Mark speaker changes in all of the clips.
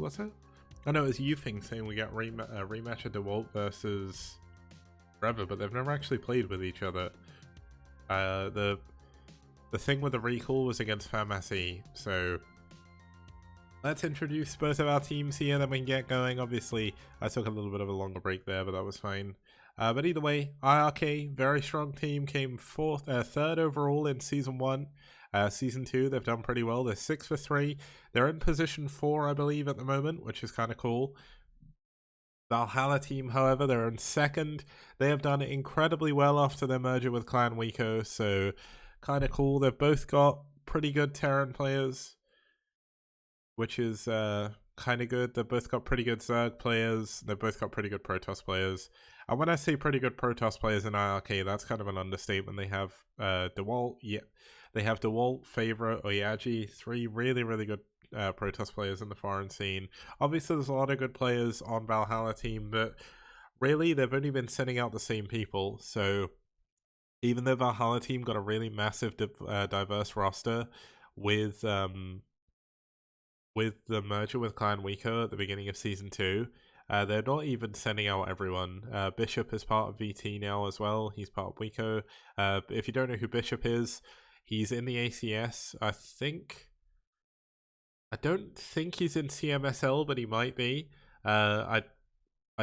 Speaker 1: was it? I know it was Youthing saying we got a rematch of DeWalt versus Forever, but they've never actually played with each other. The thing with the recall was against Pharmacy, so let's introduce both of our teams here, then we can get going. Obviously, I took a little bit of a longer break there, but that was fine. But either way, iRk, very strong team, came third overall in Season 1. Season 2, they've done pretty well. They're 6 for 3. They're in position 4, I believe, at the moment, which is kind of cool. Valhalla team, however, they're in second. They have done incredibly well after their merger with Clan Wiko, so kind of cool. They've both got pretty good Terran players, which is kind of good. They've both got pretty good Zerg players. They've both got pretty good Protoss players. And when I say pretty good Protoss players in iRk, that's kind of an understatement. They have DeWalt, they have DeWalt, Favorite, Oyaji, 3 really, really good Protoss players in the foreign scene. Obviously, there's a lot of good players on Valhalla team, but really, they've only been sending out the same people. So even though Valhalla team got a really massive, diverse roster with the merger with Clan Wiko at the beginning of Season 2, they're not even sending out everyone. Bishop is part of VT now as well. He's part of Wiko. If you don't know who Bishop is, he's in the ACS, I don't think he's in CMSL, but he might be. I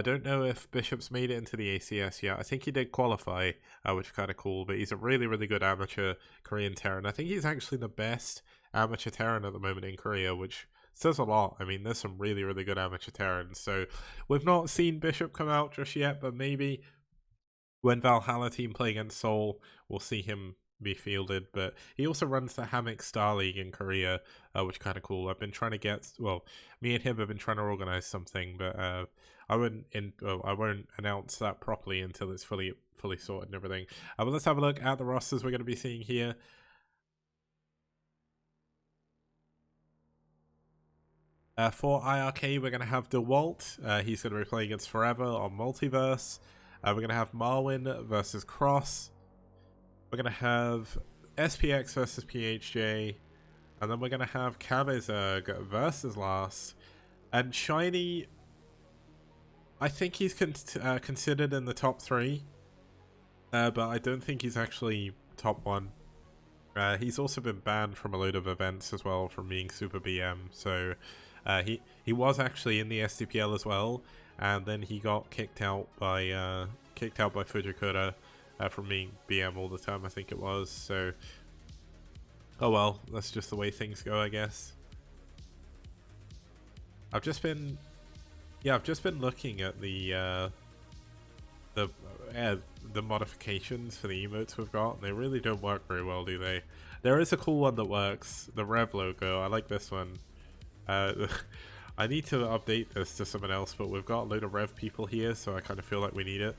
Speaker 1: don't know if Bishop's made it into the ACS yet. I think he did qualify, which is kind of cool, but he's a really, really good amateur Korean Terran. I think he's actually the best amateur Terran at the moment in Korea, which says a lot. I mean, there's some really, really good amateur Terrans. So we've not seen Bishop come out just yet, but maybe when Valhalla team play against Seoul, we'll see him be fielded. But he also runs the Hammock Star League in Korea, which is kind of cool. I've been trying to get, well, me and him have been trying to organize something, but I won't announce that properly until it's fully sorted and everything. But let's have a look at the rosters we're going to be seeing here. For iRk, we're going to have DeWalt. He's going to be playing against Forever on Multiverse. We're going to have Marwin versus Cross. We're going to have SPX versus PHJ. And then we're going to have Kabezerg versus Last. And Shiny, I think he's considered in the top 3. But I don't think he's actually top 1. He's also been banned from a load of events as well from being Super BM. So he was actually in the STPL as well, and then he got kicked out by Fujikura from being BM all the time, I think it was. So oh well, that's just the way things go, I guess. I've just been looking at the modifications for the emotes we've got, and they really don't work very well, do they? There is a cool one that works, the Rev logo. I like this one. I need to update this to someone else, but we've got a load of Rev people here, so I kind of feel like we need it.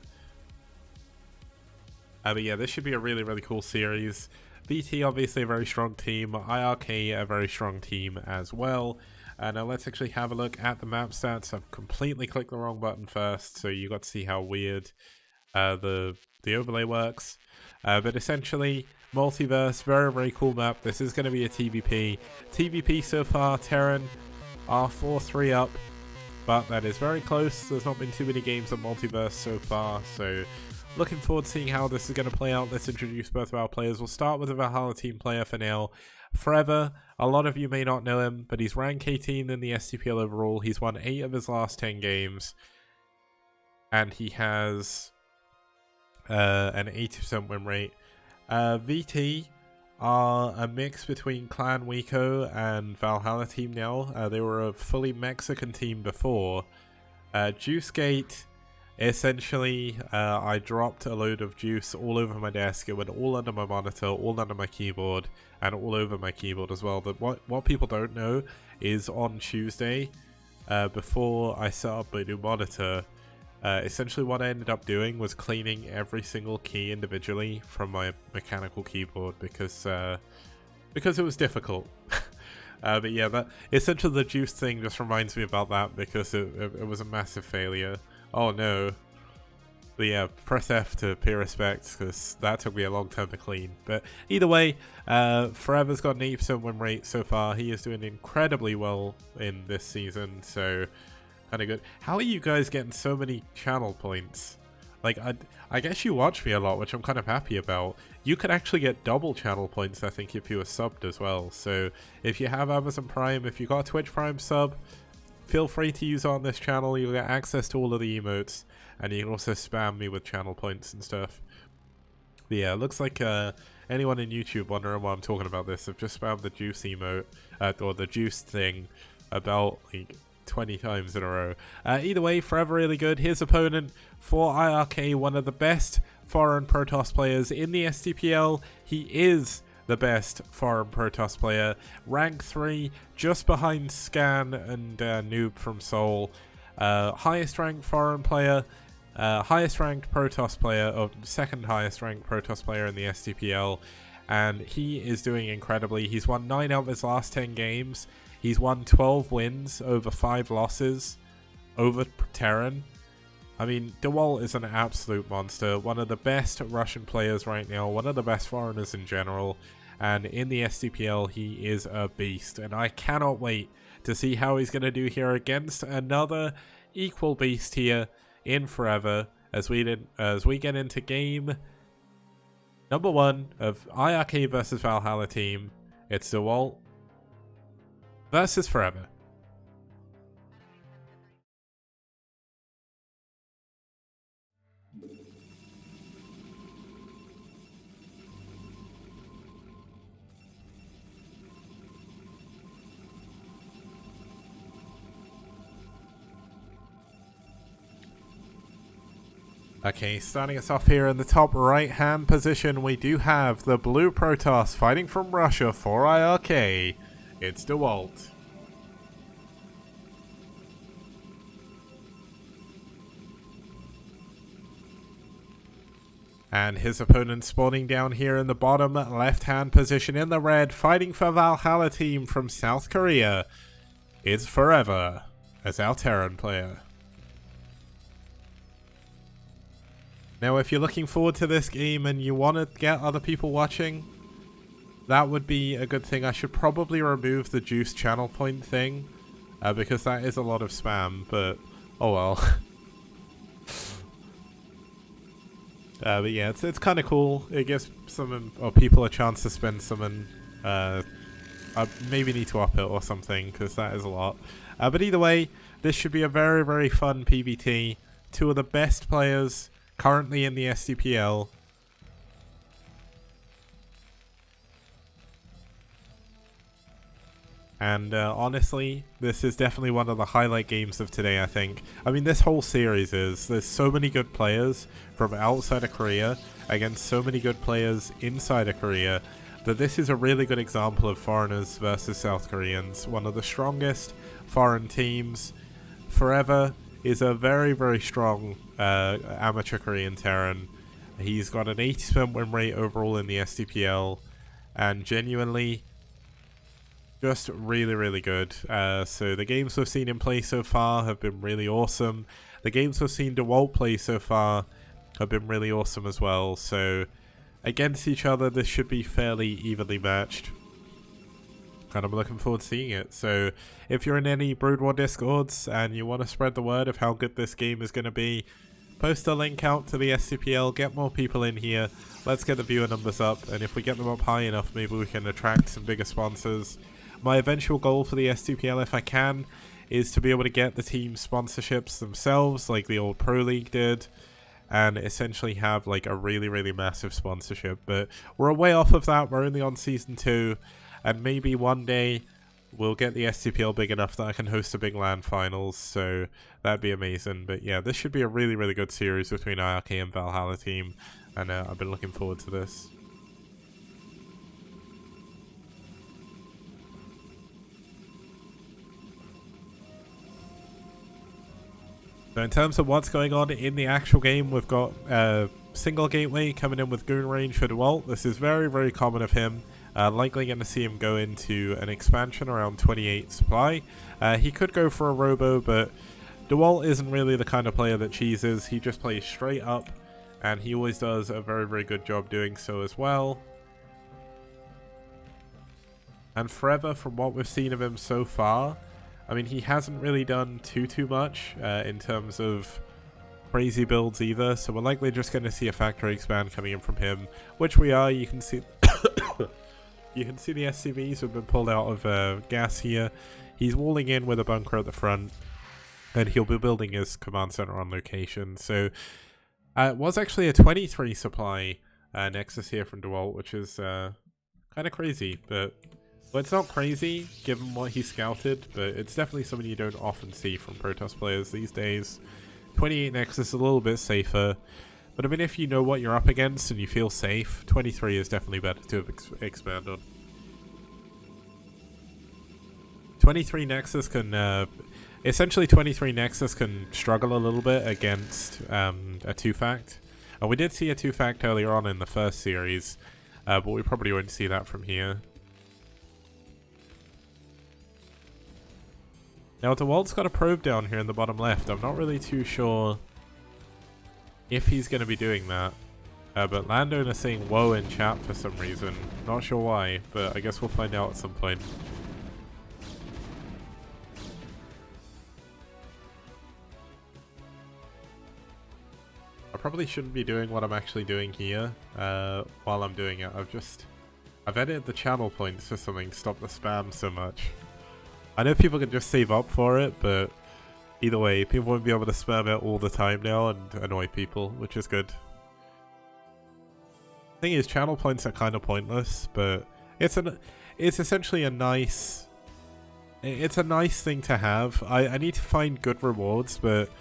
Speaker 1: But yeah, this should be a really, really cool series. VT, obviously a very strong team. iRk, a very strong team as well. Now let's actually have a look at the map stats. I've completely clicked the wrong button first, so you got to see how weird the overlay works. But essentially, Multiverse, very, very cool map. This is going to be a TVP. TVP so far, Terran are 4-3 up, but that is very close. There's not been too many games of Multiverse so far, so looking forward to seeing how this is going to play out. Let's introduce both of our players. We'll start with the Valhalla team player for now. Forever, a lot of you may not know him, but he's rank 18 in the STPL overall. He's won 8 of his last 10 games, and he has an 80% win rate. VT are a mix between Clan Wiko and Valhalla team now. They were a fully Mexican team before. Juicegate, essentially, I dropped a load of juice all over my desk. It went all under my monitor, all under my keyboard, and all over my keyboard as well. But what people don't know is on Tuesday, before I set up my new monitor, essentially what I ended up doing was cleaning every single key individually from my mechanical keyboard because it was difficult. But yeah, that essentially the juice thing just reminds me about that because it was a massive failure. Oh no. But yeah, press F to pay respect, because that took me a long time to clean. But either way, Forever's got an 80% win rate so far. He is doing incredibly well in this season, so kind of good. How are you guys getting so many channel points? Like, I guess you watch me a lot, which I'm kind of happy about. You could actually get double channel points, I think, if you were subbed as well. So if you have Amazon Prime, if you got a Twitch Prime sub, feel free to use it on this channel. You'll get access to all of the emotes, and you can also spam me with channel points and stuff. But yeah, it looks like anyone in YouTube wondering why I'm talking about this, I've just spammed the juice emote, or the juice thing, about like 20 times in a row. Either way, Forever really good. His opponent for iRk, one of the best foreign Protoss players in the STPL. He is the best foreign Protoss player. Rank 3, just behind Scan and Noob from Seoul. Highest ranked foreign player. Highest ranked Protoss player, or second highest ranked Protoss player in the STPL. And he is doing incredibly. He's won 9 out of his last 10 games. He's won 12 wins over 5 losses over Terran. I mean, DeWalt is an absolute monster. One of the best Russian players right now. One of the best foreigners in general. And in the STPL, he is a beast. And I cannot wait to see how he's going to do here against another equal beast here in Forever. As we get into game number 1 of iRk versus Valhalla team. It's DeWalt versus Forever. Okay, starting us off here in the top right hand position, we do have the blue Protoss fighting from Russia for iRk. It's DeWalt. And his opponent spawning down here in the bottom left hand position in the red, fighting for Valhalla team from South Korea. It's Forever as our Terran player. Now, if you're looking forward to this game and you want to get other people watching, that would be a good thing. I should probably remove the juice channel point thing, because that is a lot of spam, but oh well. But yeah, it's kind of cool. It gives some people a chance to spend some, I maybe need to up it or something, because that is a lot. But either way, this should be a very, very fun PvT. Two of the best players currently in the STPL. And honestly, this is definitely one of the highlight games of today, I think. I mean, this whole series is. There's so many good players from outside of Korea against so many good players inside of Korea that this is a really good example of foreigners versus South Koreans. One of the strongest foreign teams. Forever is a very, very strong amateur Korean Terran. He's got an 80% win rate overall in the STPL, and genuinely just really, really good. So the games we've seen him play so far have been really awesome. The games we've seen DeWalt play so far have been really awesome as well. So against each other, this should be fairly evenly matched. And I'm looking forward to seeing it. So if you're in any Brood War Discords and you want to spread the word of how good this game is going to be, post a link out to the STPL, get more people in here, let's get the viewer numbers up, and if we get them up high enough, maybe we can attract some bigger sponsors. My eventual goal for the STPL, if I can, is to be able to get the team sponsorships themselves, like the old Pro League did, and essentially have like a really, really massive sponsorship. But we're way off of that. We're only on Season 2, and maybe one day we'll get the STPL big enough that I can host a big LAN finals, so that'd be amazing. But yeah, this should be a really, really good series between iRk and Valhalla team, and I've been looking forward to this. So in terms of what's going on in the actual game, we've got single gateway coming in with goon range for DeWalt. This is very, very common of him. Likely going to see him go into an expansion around 28 supply. He could go for a robo, but DeWalt isn't really the kind of player that cheeses. He just plays straight up, and he always does a very, very good job doing so as well. And Forever, from what we've seen of him so far, I mean, he hasn't really done too much in terms of crazy builds either, so we're likely just going to see a factory expand coming in from him, which we are. You can see you can see the SCVs have been pulled out of gas here. He's walling in with a bunker at the front, and he'll be building his command center on location. So it was actually a 23 supply Nexus here from DeWalt, which is kind of crazy, but well, it's not crazy given what he scouted, but it's definitely something you don't often see from Protoss players these days. 28 Nexus is a little bit safer, but I mean, if you know what you're up against and you feel safe, 23 is definitely better to expand on. 23 Nexus can, essentially 23 Nexus can struggle a little bit against a 2-fact. And we did see a 2-fact earlier on in the first series, but we probably won't see that from here. Now, DeWalt's got a probe down here in the bottom left. I'm not really too sure if he's going to be doing that. But Landowner saying whoa in chat for some reason. Not sure why, but I guess we'll find out at some point. I probably shouldn't be doing what I'm actually doing here while I'm doing it. I've edited the channel points for something to stop the spam so much. I know people can just save up for it, but either way, people won't be able to spam it all the time now and annoy people, which is good. Thing is, channel points are kind of pointless, but it's essentially a nice... It's a nice thing to have. I need to find good rewards, but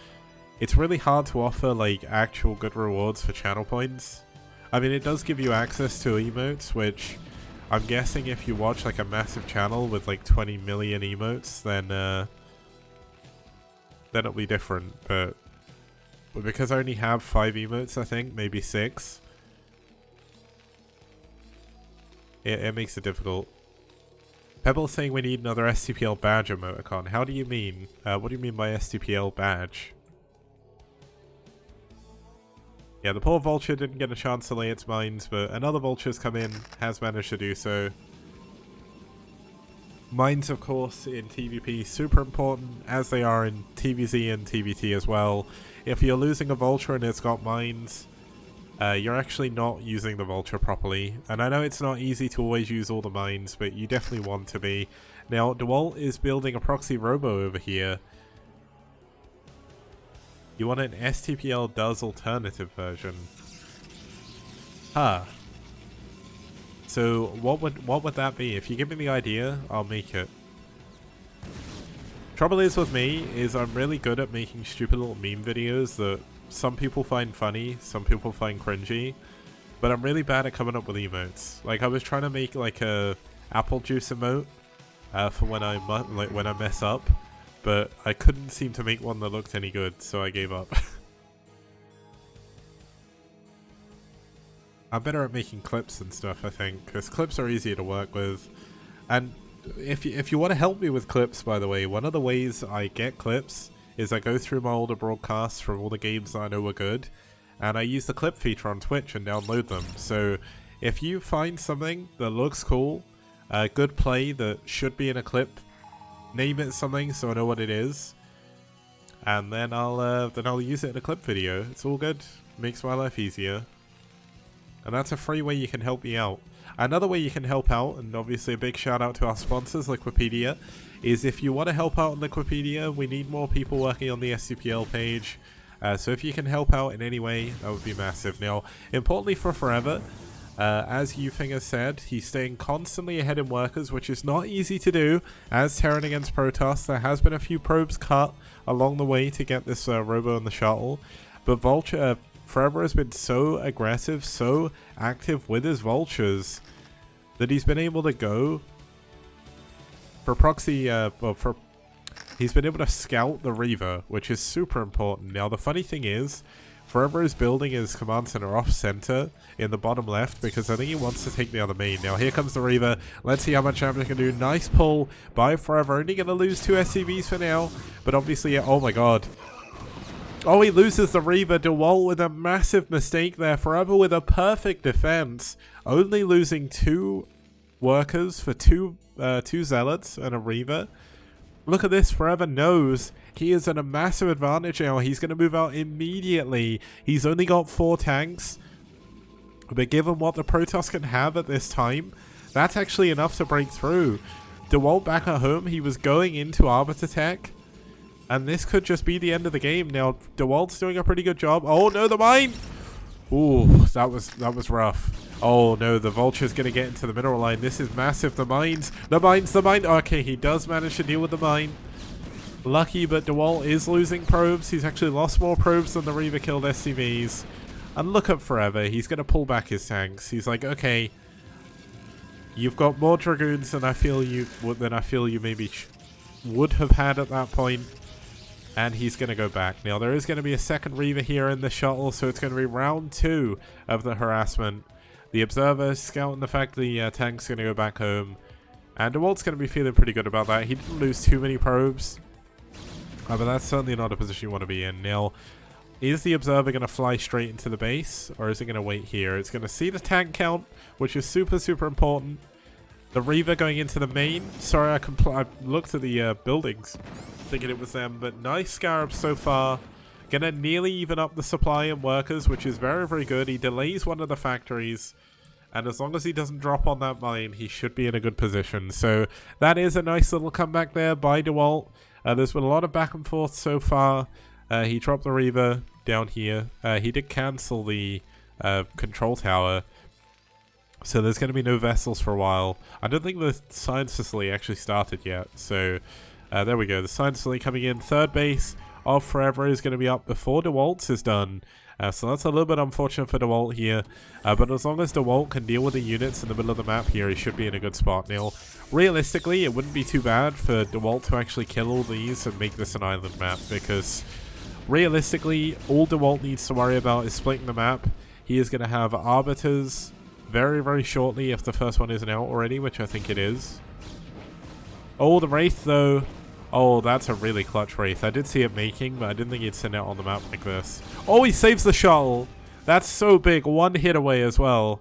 Speaker 1: it's really hard to offer like actual good rewards for channel points. I mean, it does give you access to emotes, which I'm guessing if you watch like a massive channel with like 20 million emotes, then it'll be different. But because I only have 5 emotes, I think, maybe 6, it makes it difficult. Pebble's saying we need another STPL badge emoticon. How do you mean? What do you mean by STPL badge? Yeah, the poor vulture didn't get a chance to lay its mines, but another vulture's come in, has managed to do so. Mines, of course, in TVP, super important, as they are in TVZ and TVT as well. If you're losing a vulture and it's got mines, you're actually not using the vulture properly. And I know it's not easy to always use all the mines, but you definitely want to be. Now, DeWalt is building a proxy robo over here. You want an STPL does alternative version. Huh. So what would that be? If you give me the idea, I'll make it. Trouble is with me is I'm really good at making stupid little meme videos that some people find funny, some people find cringy, but I'm really bad at coming up with emotes. Like I was trying to make like a apple juice emote for when I mess up. But I couldn't seem to make one that looked any good, so I gave up. I'm better at making clips and stuff, I think, because clips are easier to work with. And if you want to help me with clips, by the way, one of the ways I get clips is I go through my older broadcasts from all the games that I know were good, and I use the clip feature on Twitch and download them. So if you find something that looks cool, a good play that should be in a clip, name it something so I know what it is, and then I'll use it in a clip video. It's all good. Makes my life easier. And that's a free way you can help me out. Another way you can help out, and obviously a big shout out to our sponsors, Liquipedia, is if you want to help out on Liquipedia, we need more people working on the STPL page. So if you can help out in any way, that would be massive. Now, importantly for Forever, as Yufeng has said, he's staying constantly ahead in workers, which is not easy to do. As Terran against Protoss, there has been a few probes cut along the way to get this robo in the shuttle. But Forever has been so aggressive, so active with his vultures, that he's been able to go for proxy, he's been able to scout the Reaver, which is super important. Now, the funny thing is, Forever is building his command center off center in the bottom left because I think he wants to take the other main. Now here comes the Reaver. Let's see how much damage can do. Nice pull by Forever. Only going to lose 2 SCVs for now. But obviously, oh my god. Oh, he loses the Reaver. DeWalt with a massive mistake there. Forever with a perfect defense. Only losing 2 workers for two Zealots and a Reaver. Look at this. Forever knows he is at a massive advantage now. He's going to move out immediately. He's only got 4 tanks. But given what the Protoss can have at this time, that's actually enough to break through. DeWalt back at home, he was going into Arbiter Tech. And this could just be the end of the game. Now, DeWalt's doing a pretty good job. Oh no, the mine! Ooh, that was rough. Oh no, the Vulture's going to get into the mineral line. This is massive. The mines. The mine. Okay, he does manage to deal with the mine. Lucky, but DeWalt is losing probes. He's actually lost more probes than the Reaver killed SCVs. And look at Forever. He's going to pull back his tanks. He's like, okay, you've got more Dragoons than I feel you maybe would have had at that point. And he's going to go back. Now, there is going to be a second Reaver here in the shuttle, so it's going to be round 2 of the harassment. The Observer scouting the fact the tank's going to go back home. And DeWalt's going to be feeling pretty good about that. He didn't lose too many probes. But that's certainly not a position you want to be in. Now, is the Observer going to fly straight into the base? Or is it going to wait here? It's going to see the tank count, which is super, super important. The Reaver going into the main. Sorry, I looked at the buildings, thinking it was them. But nice Scarabs so far. Going to nearly even up the supply and workers, which is very, very good. He delays one of the factories. And as long as he doesn't drop on that mine, he should be in a good position. So that is a nice little comeback there by DeWalt. There's been a lot of back and forth so far. He dropped the Reaver down here. He did cancel the control tower. So there's going to be no vessels for a while. I don't think the science facility actually started yet. So there we go. The science facility coming in. Third base of Forever is going to be up before DeWalt's is done. So that's a little bit unfortunate for DeWalt here. But as long as DeWalt can deal with the units in the middle of the map here, he should be in a good spot. Now, realistically, it wouldn't be too bad for DeWalt to actually kill all these and make this an island map. Because realistically, all DeWalt needs to worry about is splitting the map. He is going to have Arbiters very, very shortly if the first one isn't out already, which I think it is. Oh, the Wraith, though. Oh, that's a really clutch Wraith. I did see it making, but I didn't think he'd send it out on the map like this. Oh, he saves the shuttle. That's so big. 1 hit away as well.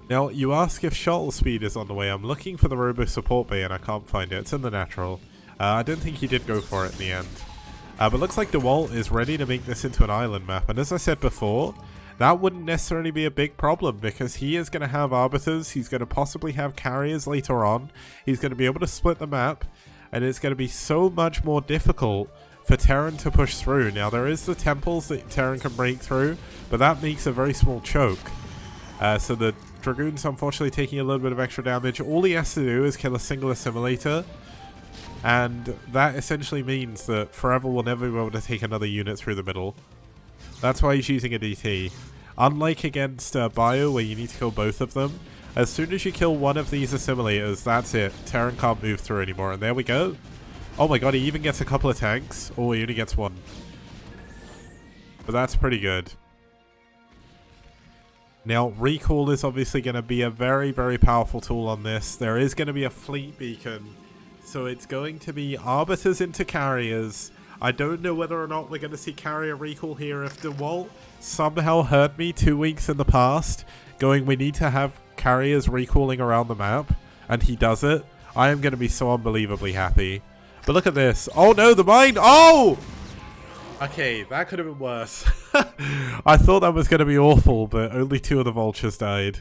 Speaker 1: Now, you ask if shuttle speed is on the way. I'm looking for the Robo support bay and I can't find it. It's in the natural. I didn't think he did go for it in the end. But looks like DeWalt is ready to make this into an island map. And as I said before, that wouldn't necessarily be a big problem because he is going to have Arbiters. He's going to possibly have carriers later on. He's going to be able to split the map. And it's going to be so much more difficult for Terran to push through. Now, there is the temples that Terran can break through, but that makes a very small choke. So the Dragoon's unfortunately taking a little bit of extra damage. All he has to do is kill a single assimilator. And that essentially means that Forever will never be able to take another unit through the middle. That's why he's using a DT. Unlike against Bio, where you need to kill both of them, as soon as you kill one of these assimilators, that's it. Terran can't move through anymore. And there we go. Oh my god, he even gets a couple of tanks. Oh, he only gets 1. But that's pretty good. Now, recall is obviously going to be a very, very powerful tool on this. There is going to be a fleet beacon. So it's going to be Arbiters into carriers. I don't know whether or not we're going to see carrier recall here. If DeWalt somehow heard me 2 weeks in the past, going, we need to have carriers recalling around the map, and he does it, I am going to be so unbelievably happy. But look at this. Oh no, the mine! Oh! Okay, that could have been worse. I thought that was going to be awful, but only 2 of the Vultures died.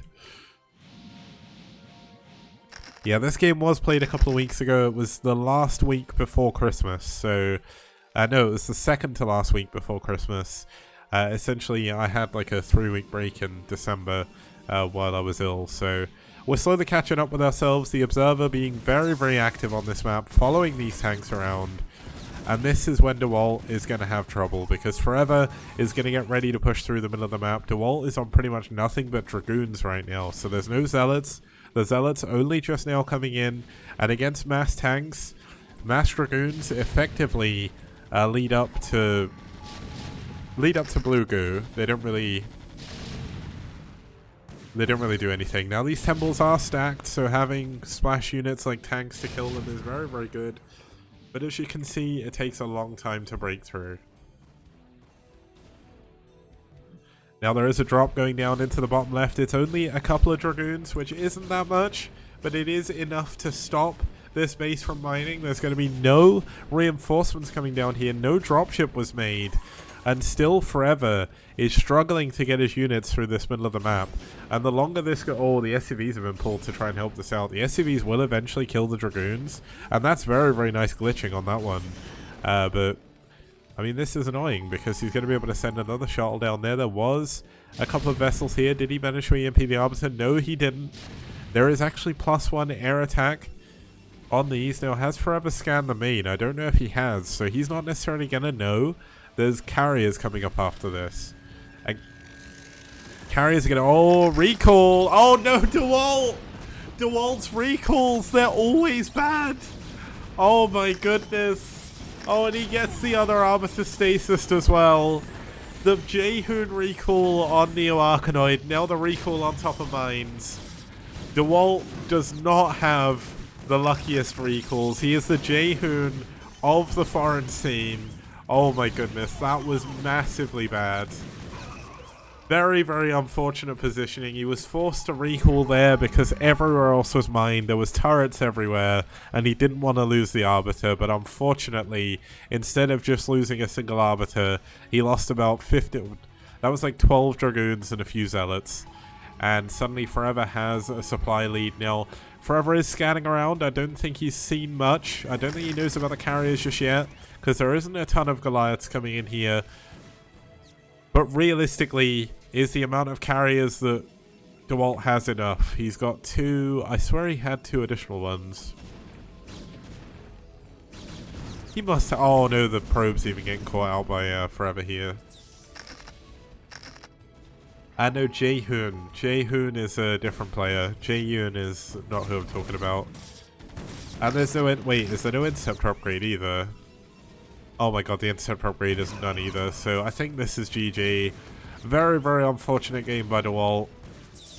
Speaker 1: Yeah, this game was played a couple of weeks ago. It was the last week before Christmas, so... no, it was the second to last week before Christmas. Essentially, I had like a 3-week break in December while I was ill, so we're slowly catching up with ourselves. The Observer being very, very active on this map, following these tanks around. And this is when DeWalt is going to have trouble, because Forever is going to get ready to push through the middle of the map. DeWalt is on pretty much nothing but Dragoons right now, so there's no Zealots. The Zealots only just now coming in, and against mass tanks, mass Dragoons effectively lead up to lead up to Blue Goo, they don't really do anything. Now these temples are stacked, so having splash units like tanks to kill them is very, very good. But as you can see, it takes a long time to break through. Now there is a drop going down into the bottom left. It's only a couple of Dragoons, which isn't that much, but it is enough to stop this base from mining. There's going to be no reinforcements coming down here. No dropship was made. And still Forever is struggling to get his units through this middle of the map. And the longer this goes... Oh, the SCVs have been pulled to try and help this out. The SCVs will eventually kill the Dragoons. And that's very, very nice glitching on that one. But, I mean, this is annoying because he's going to be able to send another shuttle down there. There was a couple of vessels here. Did he manage to EMP the Arbiter? No, he didn't. There is actually +1 air attack on these. Now, has Forever scanned the main? I don't know if he has. So he's not necessarily going to know. There's carriers coming up after this. And carriers are going to... Oh, recall! Oh no, DeWalt! DeWalt's recalls, they're always bad! Oh my goodness! Oh, and he gets the other Arbiter Stasis as well. The Jehoon recall on Neo Arkanoid, now the recall on top of mines. DeWalt does not have the luckiest recalls. He is the Jehoon of the foreign scene. Oh my goodness, that was massively bad. Very, very unfortunate positioning. He was forced to recall there because everywhere else was mined. There was turrets everywhere, and he didn't want to lose the Arbiter, but unfortunately, instead of just losing a single Arbiter, he lost about 50... That was like 12 Dragoons and a few Zealots. And suddenly Forever has a supply lead. Now, Forever is scanning around. I don't think he's seen much. I don't think he knows about the carriers just yet, because there isn't a ton of Goliaths coming in here. But realistically, is the amount of carriers that DeWalt has enough? He's got 2. I swear he had 2 additional ones. He must have... Oh no, the probe's even getting caught out by Forever here. I know Jehoon. Jehoon is a different player. Jehoon is not who I'm talking about. And there's no... Wait, is there no Interceptor upgrade either? Oh my god, the Interceptor upgrade isn't done either. So I think this is GG. Very, very unfortunate game by DeWalt.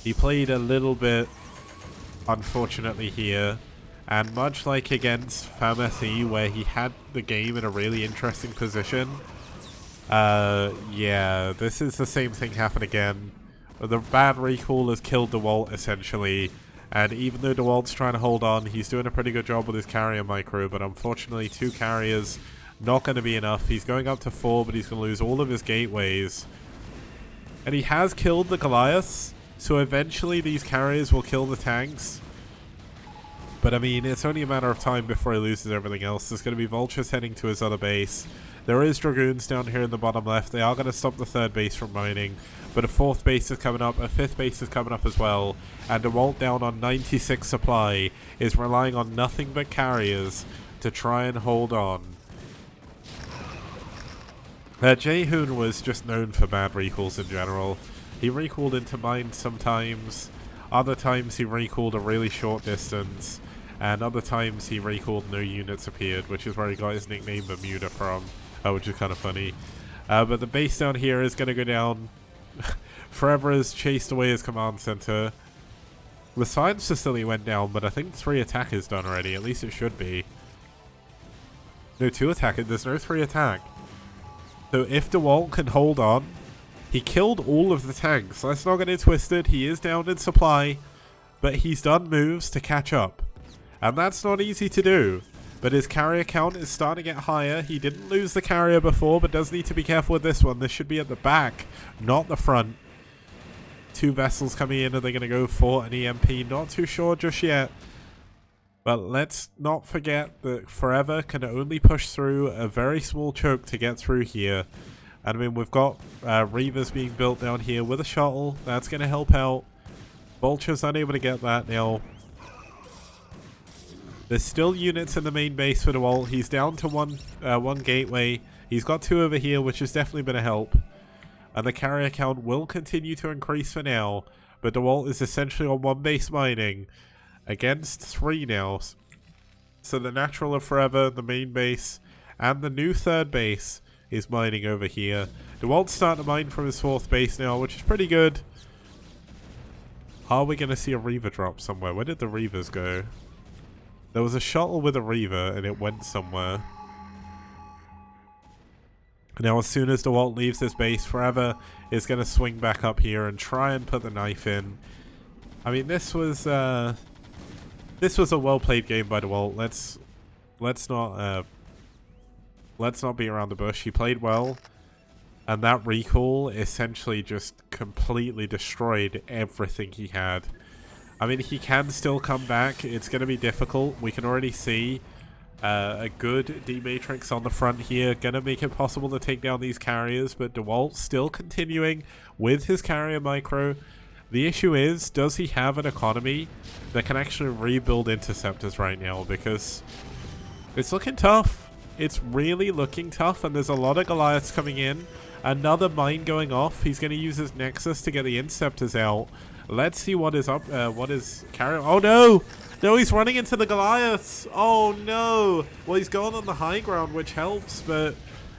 Speaker 1: He played a little bit unfortunately here. And much like against FAMSE, where he had the game in a really interesting position... yeah, this is the same thing happen again. The bad recall has killed DeWalt, essentially. And even though DeWalt's trying to hold on, he's doing a pretty good job with his carrier micro. But unfortunately, 2 carriers, not going to be enough. He's going up to 4, but he's going to lose all of his gateways. And he has killed the Goliaths, so eventually these carriers will kill the tanks. But I mean, it's only a matter of time before he loses everything else. There's going to be vultures heading to his other base. There is Dragoons down here in the bottom left. They are going to stop the 3rd base from mining. But a 4th base is coming up. A 5th base is coming up as well. And DeWalt, down on 96 supply, is relying on nothing but carriers to try and hold on. Jehoon was just known for bad recalls in general. He recalled into mines sometimes. Other times he recalled a really short distance. And other times he recalled no units appeared, which is where he got his nickname Bermuda from. Which is kind of funny. But the base down here is going to go down. Forever has chased away his command center. The science facility went down, but I think 3 attack is done already. At least it should be. No, 2 attack. There's no 3 attack. So if DeWalt can hold on, he killed all of the tanks. Let's not get it twisted. He is down in supply, but he's done moves to catch up. And that's not easy to do. But his carrier count is starting to get higher. He didn't lose the carrier before, but does need to be careful with this one. This should be at the back, not the front. 2 vessels coming in. Are they going to go for an EMP? Not too sure just yet. But let's not forget that Forever can only push through a very small choke to get through here. And I mean, we've got Reavers being built down here with a shuttle. That's going to help out. Vulture's unable to get that now. There's still units in the main base for DeWalt. He's down to one gateway. He's got 2 over here, which has definitely been a help. And the carrier count will continue to increase for now. But DeWalt is essentially on 1 base mining against 3 now. So the natural of Forever, the main base, and the new 3rd base is mining over here. DeWalt's starting to mine from his 4th base now, which is pretty good. Are we going to see a Reaver drop somewhere? Where did the Reavers go? There was a shuttle with a Reaver and it went somewhere. Now as soon as DeWalt leaves his base, Forever is going to swing back up here and try and put the knife in. I mean, this was a well played game by DeWalt. Let's not be around the bush. He played well, and that recall essentially just completely destroyed everything he had. I mean, he can still come back. It's going to be difficult. We can already see a good D-Matrix on the front here. Going to make it possible to take down these carriers, but DeWalt still continuing with his carrier micro. The issue is, does he have an economy that can actually rebuild interceptors right now? Because it's looking tough. It's really looking tough, and there's a lot of Goliaths coming in. Another mine going off. He's going to use his Nexus to get the interceptors out. Let's see what is up. What is carrier? Oh no! No, he's running into the Goliaths. Oh no! Well, he's going on the high ground, which helps, but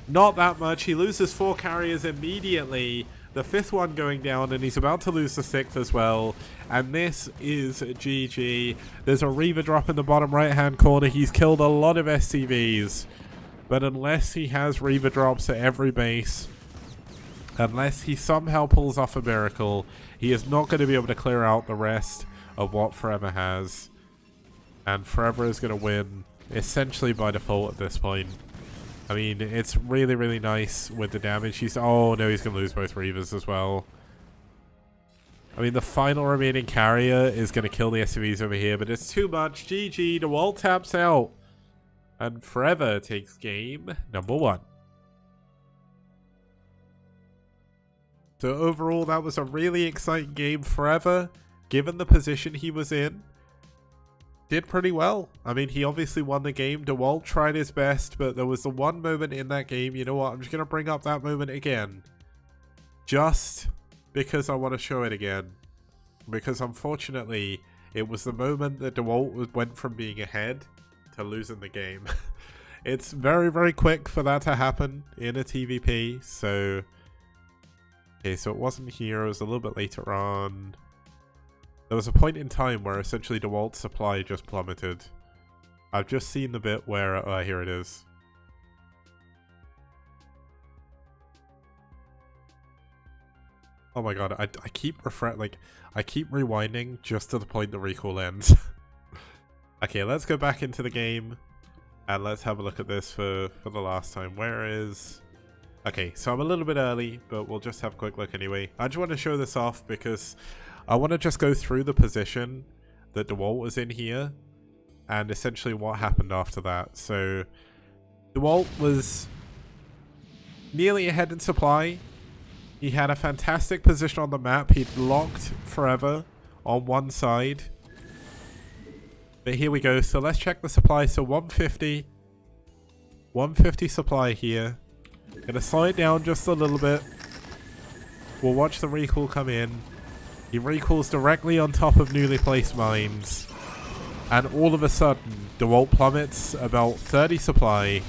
Speaker 1: not that much. He loses 4 carriers immediately. The 5th one going down, and he's about to lose the 6th as well. And this is GG. There's a Reaver drop in the bottom right-hand corner. He's killed a lot of SCVs. But unless he has Reaver drops at every base, unless he somehow pulls off a miracle, he is not going to be able to clear out the rest of what Forever has. And Forever is going to win essentially by default at this point. I mean, it's really, really nice with the damage. Oh no, he's going to lose both Reavers as well. I mean, the final remaining carrier is going to kill the SCVs over here, but it's too much. GG, DeWalt taps out. And Forever takes game number 1. So overall, that was a really exciting game. Forever, given the position he was in, did pretty well. I mean, he obviously won the game. DeWalt tried his best, but there was the one moment in that game. You know what? I'm just going to bring up that moment again. Just because I want to show it again. Because unfortunately, it was the moment that DeWalt went from being ahead to losing the game. It's very, very quick for that to happen in a TVP. So, okay, so it wasn't here. It was a little bit later on. There was a point in time where essentially DeWalt's supply just plummeted. I've just seen the bit where, here it is. Oh my god, I keep I keep rewinding just to the point the recall ends. Okay, let's go back into the game and let's have a look at this for the last time. Where is... Okay, so I'm a little bit early, but we'll just have a quick look anyway. I just want to show this off because I want to just go through the position that DeWalt was in here and essentially what happened after that. So DeWalt was nearly ahead in supply. He had a fantastic position on the map. He'd locked Forever on one side. But here we go. So let's check the supply. So 150 supply here. Gonna slow it down just a little bit. We'll watch the recall come in. He recalls directly on top of newly placed mines. And all of a sudden, DeWalt plummets about 30 supply.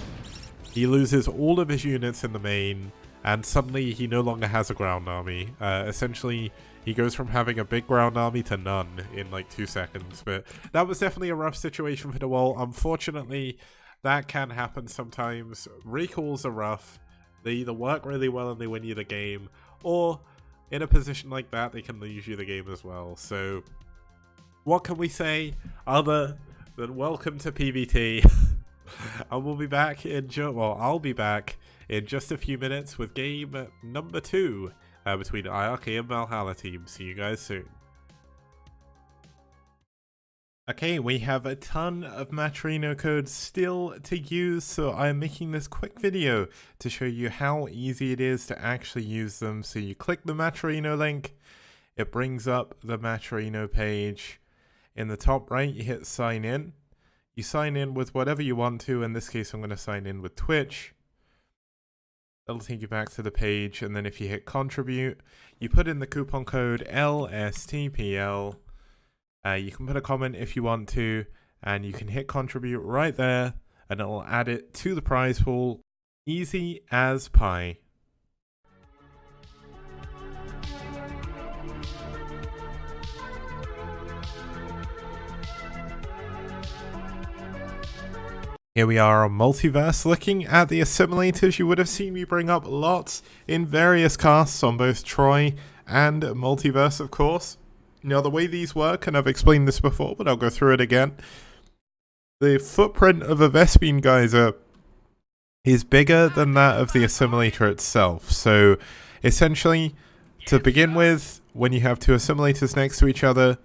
Speaker 1: He loses all of his units in the main. And suddenly he no longer has a ground army. Essentially, he goes from having a big ground army to none in like 2 seconds. But that was definitely a rough situation for DeWalt. Unfortunately, that can happen sometimes. Recalls are rough. They either work really well and they win you the game, or in a position like that, they can lose you the game as well. So, what can we say other than welcome to PvT? And we'll be back in I'll be back in just a few minutes with game number 2 between iRk and Valhalla team. See you guys soon. Okay, we have a ton of Matrino codes still to use, so I'm making this quick video to show you how easy it is to actually use them. So you click the Matrino link, it brings up the Matrino page. In the top right, you hit sign in. You sign in with whatever you want to. In this case, I'm going to sign in with Twitch. That'll take you back to the page, and then if you hit contribute, you put in the coupon code LSTPL. You can put a comment if you want to, and you can hit contribute right there, and it'll add it to the prize pool. Easy as pie. Here we are on Multiverse, looking at the assimilators. You would have seen me bring up lots in various casts on both Troy and Multiverse, of course. Now, the way these work, and I've explained this before, but I'll go through it again. The footprint of a Vespene geyser is bigger than that of the assimilator itself. So, essentially, to begin with, when you have two assimilators next to each other,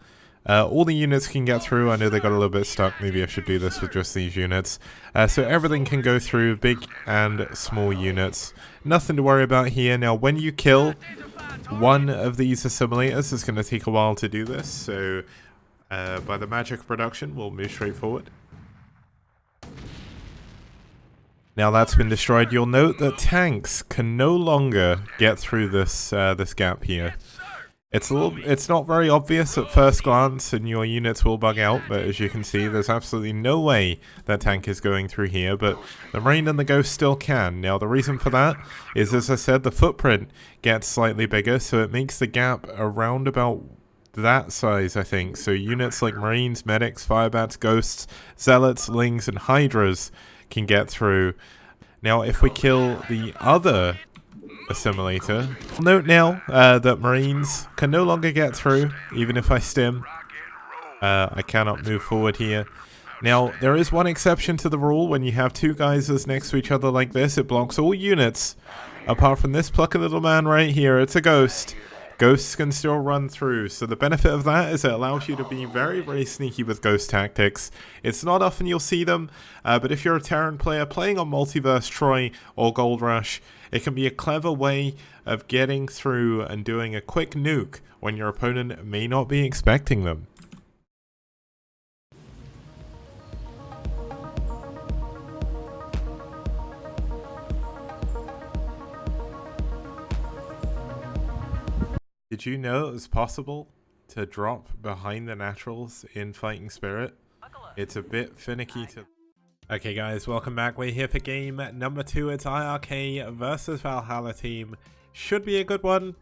Speaker 1: all the units can get through. I know they got a little bit stuck. Maybe I should do this with just these units. So everything can go through, big and small units. Nothing to worry about here. Now, when you kill one of these assimilators, it's going to take a while to do this. So by the magic of production, we'll move straight forward. Now that's been destroyed. You'll note that tanks can no longer get through this this gap here. It's not very obvious at first glance, and your units will bug out, but as you can see, there's absolutely no way that tank is going through here, but the Marine and the Ghost still can. Now, the reason for that is, as I said, the footprint gets slightly bigger, so it makes the gap around about that size, I think. So units like Marines, Medics, Firebats, Ghosts, Zealots, Lings, and Hydras can get through. Now, if we kill the other assimilator, note now that Marines can no longer get through, even if I stim. I cannot move forward here. Now, there is one exception to the rule. When you have two geysers next to each other like this, it blocks all units, apart from this plucky little man right here. It's a Ghost. Ghosts can still run through, so the benefit of that is it allows you to be very, very sneaky with Ghost tactics. It's not often you'll see them, but if you're a Terran player playing on Multiverse, Troy, or Gold Rush, it can be a clever way of getting through and doing a quick nuke when your opponent may not be expecting them. Did you know it was possible to drop behind the naturals in Fighting Spirit? It's a bit finicky to... Okay guys, welcome back. We're here for game number 2. It's iRk versus Valhalla team. Should be a good one.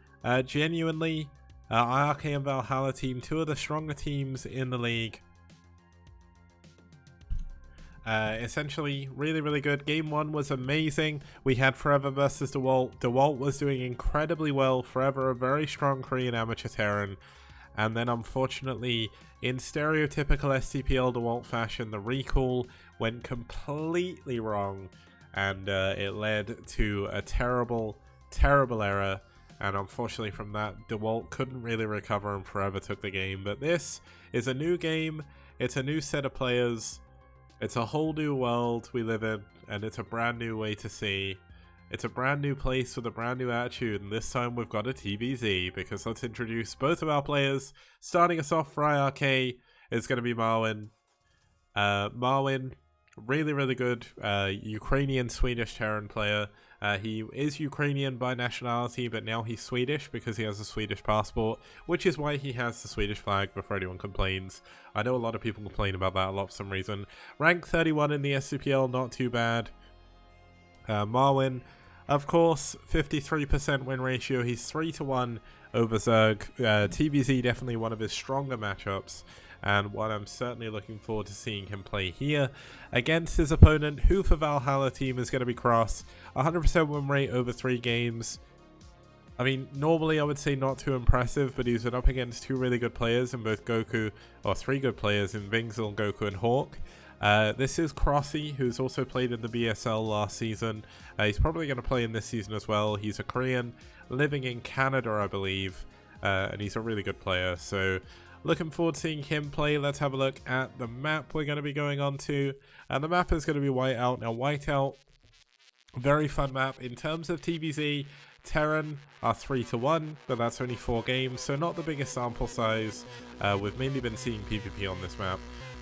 Speaker 1: Genuinely, iRk and Valhalla team, two of the stronger teams in the league. Essentially, really, really good. Game 1 was amazing. We had Forever versus DeWalt. DeWalt was doing incredibly well. Forever, a very strong Korean amateur Terran. And then, unfortunately, in stereotypical STPL DeWalt fashion, the recall went completely wrong. And it led to a terrible, terrible error. And unfortunately from that, DeWalt couldn't really recover and Forever took the game. But this is a new game. It's a new set of players. It's a whole new world we live in, and it's a brand new way to see. It's a brand new place with a brand new attitude, and this time we've got a TVZ, because let's introduce both of our players. Starting us off for iRk is going to be Marwin. Marwin, really, really good Ukrainian-Swedish Terran player. He is Ukrainian by nationality, but now he's Swedish because he has a Swedish passport, which is why he has the Swedish flag before anyone complains. I know a lot of people complain about that a lot for some reason. Rank 31 in the STPL, not too bad. Marwin, of course, 53% win ratio. He's 3-1 over Zerg. TVZ definitely one of his stronger matchups, and one I'm certainly looking forward to seeing him play here against his opponent, who for Valhalla team is going to be Cross. 100% win rate over 3 games. I mean, normally I would say not too impressive, but he's been up against 2 really good players in both Goku, or 3 good players in Vingzel, Goku, and Hawk. This is Crossy, who's also played in the BSL last season. He's probably going to play in this season as well. He's a Korean living in Canada, I believe, and he's a really good player. So looking forward to seeing him play. Let's have a look at the map we're going to be going on to. And the map is going to be Whiteout. Now, Whiteout, very fun map. In terms of TVZ, Terran are 3-1, but that's only 4 games, so not the biggest sample size. We've mainly been seeing PvP on this map.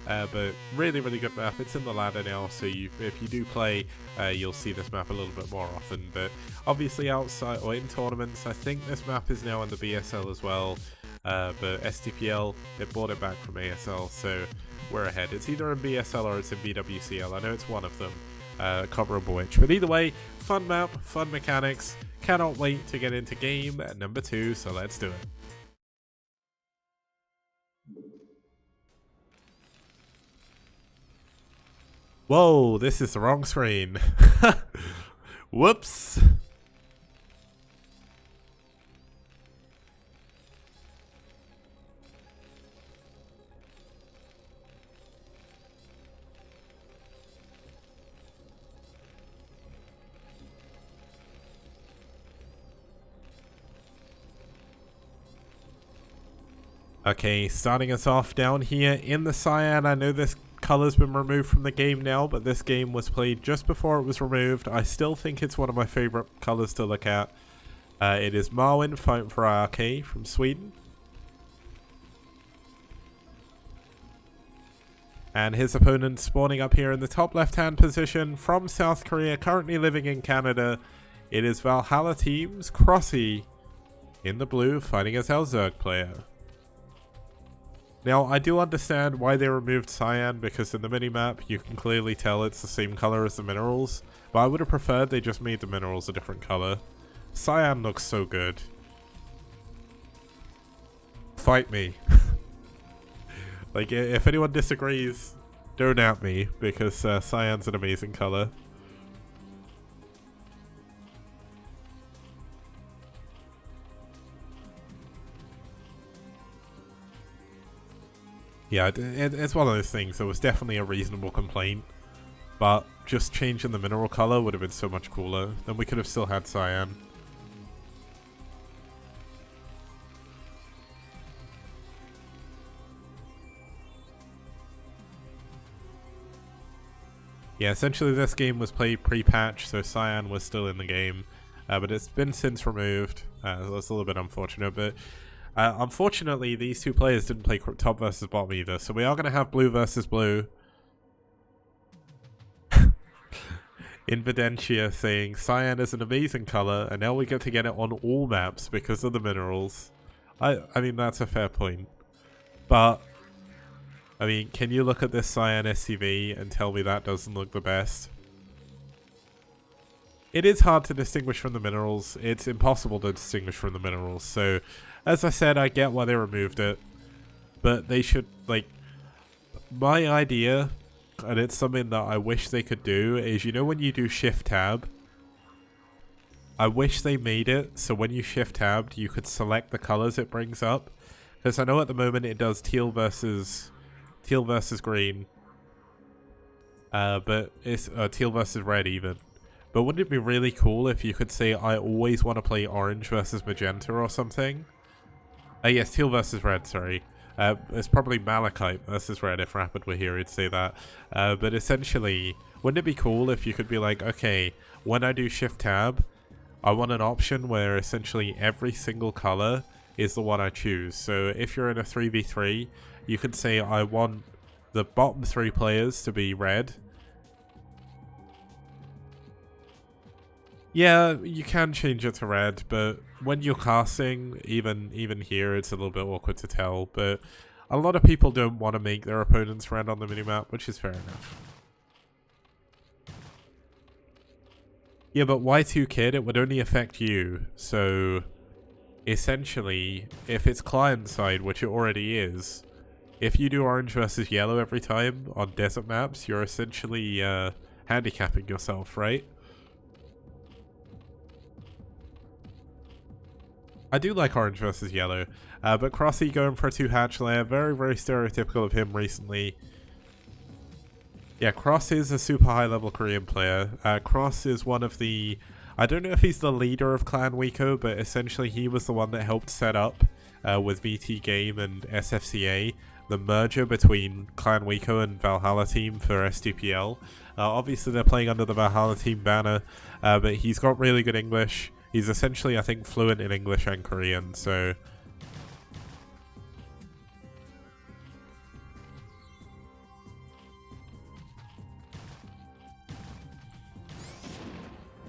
Speaker 1: But really, really good map. It's in the ladder now, so if you do play, you'll see this map a little bit more often. But obviously outside or in tournaments, I think this map is now in the BSL as well. But STPL, they bought it back from ASL, so we're ahead. It's either in BSL or it's in BWCL. I know it's one of them. Cobra Witch. But either way, fun map, fun mechanics. Cannot wait to get into game number 2, so let's do it. Whoa, this is the wrong screen. Whoops. Okay, starting us off down here in the cyan. I know this color's been removed from the game now, but this game was played just before it was removed. I still think it's one of my favorite colors to look at. It is Marwin fighting for iRk from Sweden. And his opponent spawning up here in the top left-hand position from South Korea, currently living in Canada. It is Valhalla Team's Crossy in the blue fighting as our Zerg player. Now, I do understand why they removed cyan, because in the minimap you can clearly tell it's the same color as the minerals, but I would have preferred they just made the minerals a different color. Cyan looks so good. Fight me. Like, if anyone disagrees, don't at me, because cyan's an amazing color. Yeah, it's one of those things. It was definitely a reasonable complaint, but just changing the mineral color would have been so much cooler. Then we could have still had cyan. Yeah, essentially this game was played pre-patch, so cyan was still in the game, but it's been since removed. That's a little bit unfortunate, but unfortunately, these two players didn't play top versus bottom either, so we are going to have blue versus blue. Invidentia saying cyan is an amazing color, and now we get to get it on all maps because of the minerals. I mean, that's a fair point. But, I mean, can you look at this cyan SCV and tell me that doesn't look the best? It is hard to distinguish from the minerals. It's impossible to distinguish from the minerals, so as I said, I get why they removed it, but they should, like, my idea, and it's something that I wish they could do, is, you know when you do shift tab, I wish they made it so when you shift tabbed, you could select the colors it brings up, because I know at the moment it does teal versus green, but it's teal versus red even. But wouldn't it be really cool if you could say, I always want to play orange versus magenta or something? Yes, teal versus red, sorry. It's probably malachite versus red if Rapid were here, he'd say that. But essentially, wouldn't it be cool if you could be like, okay, when I do shift tab, I want an option where essentially every single color is the one I choose. So if you're in a 3v3, you can say, I want the bottom 3 players to be red. Yeah, you can change it to red, but when you're casting, even here, it's a little bit awkward to tell. But a lot of people don't want to make their opponents red on the minimap, which is fair enough. Yeah, but Y2 Kid, it would only affect you. So, essentially, if it's client side, which it already is, if you do orange versus yellow every time on desert maps, you're essentially handicapping yourself, right? I do like orange versus yellow, but Crossy going for a 2 hatch layer, very, very stereotypical of him recently. Yeah, Cross is a super high level Korean player. Cross is one of the, I don't know if he's the leader of Clan Wiko, but essentially he was the one that helped set up with VT Game and SFCA the merger between Clan Wiko and Valhalla Team for STPL. Obviously they're playing under the Valhalla Team banner, but he's got really good English. He's essentially, I think, fluent in English and Korean, so...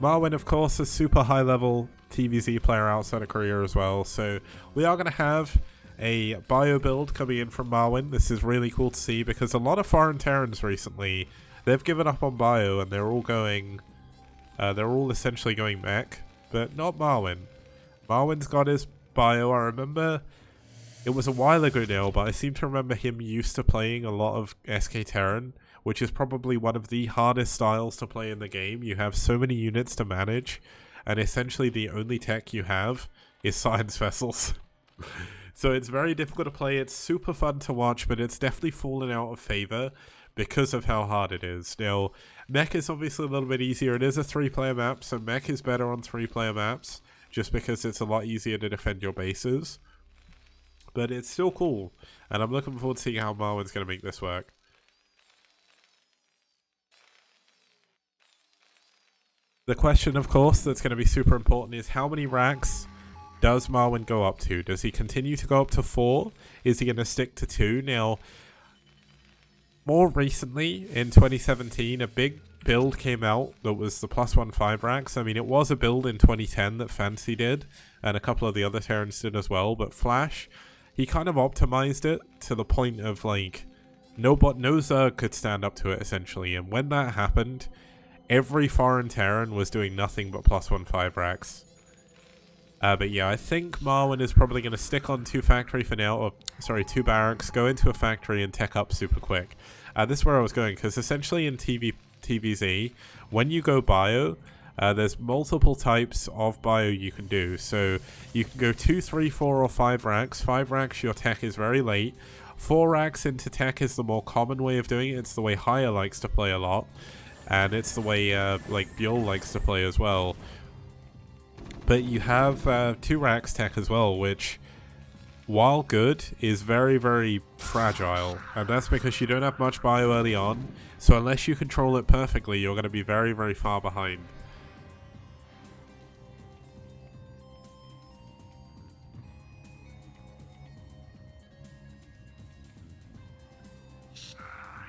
Speaker 1: Marwin, of course, a super high-level TVZ player outside of Korea as well, so we are going to have a bio build coming in from Marwin. This is really cool to see, because a lot of foreign Terrans recently, they've given up on bio and they're all essentially going mech, but not Marwyn. Marwyn's got his bio. I remember it was a while ago now, but I seem to remember him used to playing a lot of SK Terran, which is probably one of the hardest styles to play in the game. You have so many units to manage, and essentially the only tech you have is science vessels. So it's very difficult to play. It's super fun to watch, but it's definitely fallen out of favor because of how hard it is. Now, mech is obviously a little bit easier. It is a 3-player map, so mech is better on 3-player maps, just because it's a lot easier to defend your bases. But it's still cool, and I'm looking forward to seeing how Marwyn's going to make this work. The question, of course, that's going to be super important is how many racks does Marwyn go up to? Does he continue to go up to 4? Is he going to stick to 2? Now, more recently, in 2017, a big build came out that was the +1 racks. I mean, it was a build in 2010 that Fancy did, and a couple of the other Terrans did as well, but Flash, he kind of optimized it to the point of, like, no Zerg could stand up to it, essentially, and when that happened, every foreign Terran was doing nothing but +1 racks. But yeah, I think Marwyn is probably going to stick on 2 factory for now, or sorry, 2 barracks, go into a factory and tech up super quick. This is where I was going, because essentially in TVZ, when you go bio, there's multiple types of bio you can do. So you can go 2, 3, 4, or 5 racks. 5 racks, your tech is very late. 4 racks into tech is the more common way of doing it. It's the way Haya likes to play a lot. And it's the way, like, Bjorn likes to play as well. But you have 2 racks tech as well, which, while good, is very, very fragile. And that's because you don't have much bio early on. So unless you control it perfectly, you're going to be very, very far behind.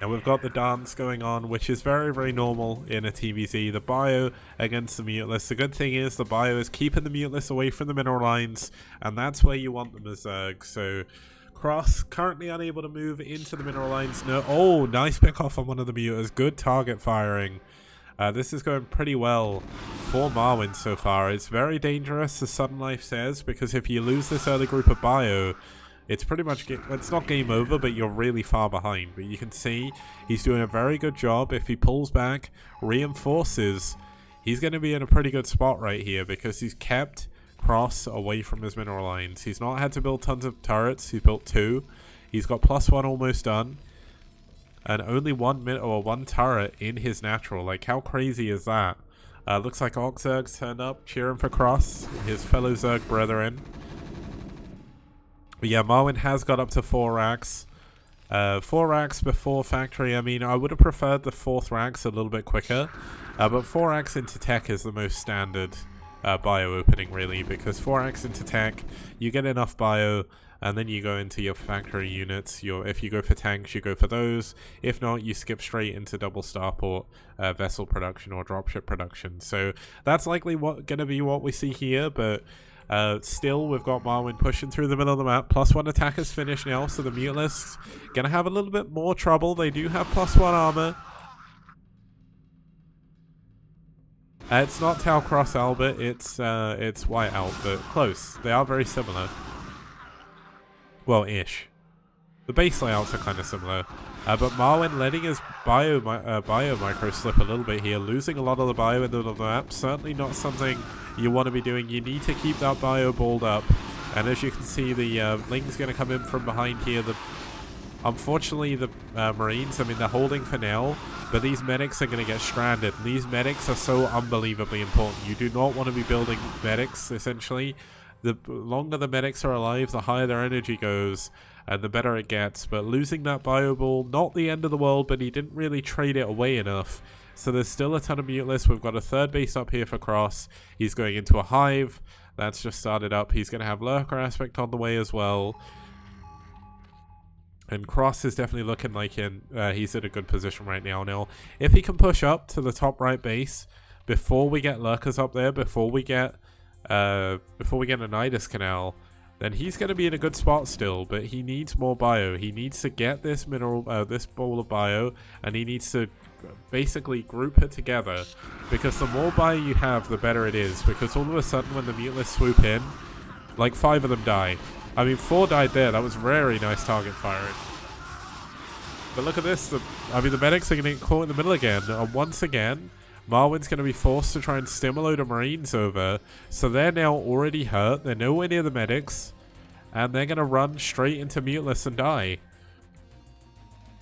Speaker 1: And we've got the dance going on, which is very, very normal in a TVZ. The bio against the muteless. The good thing is the bio is keeping the muteless away from the mineral lines, and that's where you want them as Zerg. So Cross currently unable to move into the mineral lines. No, oh, nice pick off on one of the mutas. Good target firing. This is going pretty well for Marwyn so far. It's very dangerous, as Sudden Life says, because if you lose this early group of bio, it's pretty much, it's not game over, but you're really far behind. But you can see he's doing a very good job. If he pulls back, reinforces, he's going to be in a pretty good spot right here because he's kept Cross away from his mineral lines. He's not had to build tons of turrets. He's built 2. He's got +1 almost done. And only one turret in his natural. Like, how crazy is that? Looks like Zerg's turned up, cheering for Cross, his fellow Zerg brethren. But yeah, Marwyn has got up to 4 racks. 4 racks before factory. I mean, I would have preferred the 4th racks a little bit quicker. But 4 racks into tech is the most standard bio opening, really. Because 4 racks into tech, you get enough bio, and then you go into your factory units. If you go for tanks, you go for those. If not, you skip straight into double starport vessel production or dropship production. So that's likely going to be what we see here, but still, we've got Marwyn pushing through the middle of the map. +1 attack is finished now, so the mutalists going to have a little bit more trouble. They do have +1 armor. It's not Tau Cross Albert, it's White Albert. Close. They are very similar. Well, ish. The base layouts are kind of similar. But Marwyn letting his bio micro slip a little bit here, losing a lot of the bio in the middle of the map. Certainly not something you want to be doing. You need to keep that bio balled up. And as you can see, the Ling's going to come in from behind here. Unfortunately, the Marines, I mean, they're holding for now, but these medics are going to get stranded. These medics are so unbelievably important. You do not want to be building medics, essentially. The longer the medics are alive, the higher their energy goes, and the better it gets. But losing that bio ball, not the end of the world, but he didn't really trade it away enough. So there's still a ton of mutalists. We've got a 3rd base up here for Cross. He's going into a hive. That's just started up. He's going to have Lurker aspect on the way as well. And Cross is definitely looking like he's in a good position right now. Now, if he can push up to the top right base before we get Lurkers up there, before we get a Nidus Canal, then he's going to be in a good spot still, but he needs more bio. He needs to get this mineral, this bowl of bio, and he needs to basically group it together, because the more bio you have, the better it is, because all of a sudden when the Mutalisk swoop in, like 5 of them die. I mean, 4 died there. That was very nice target firing. But look at this. I mean, the medics are going to get caught in the middle again. And once again, Marwin's going to be forced to try and stimulate the Marines over. So they're now already hurt. They're nowhere near the medics. And they're going to run straight into Mutalisk and die.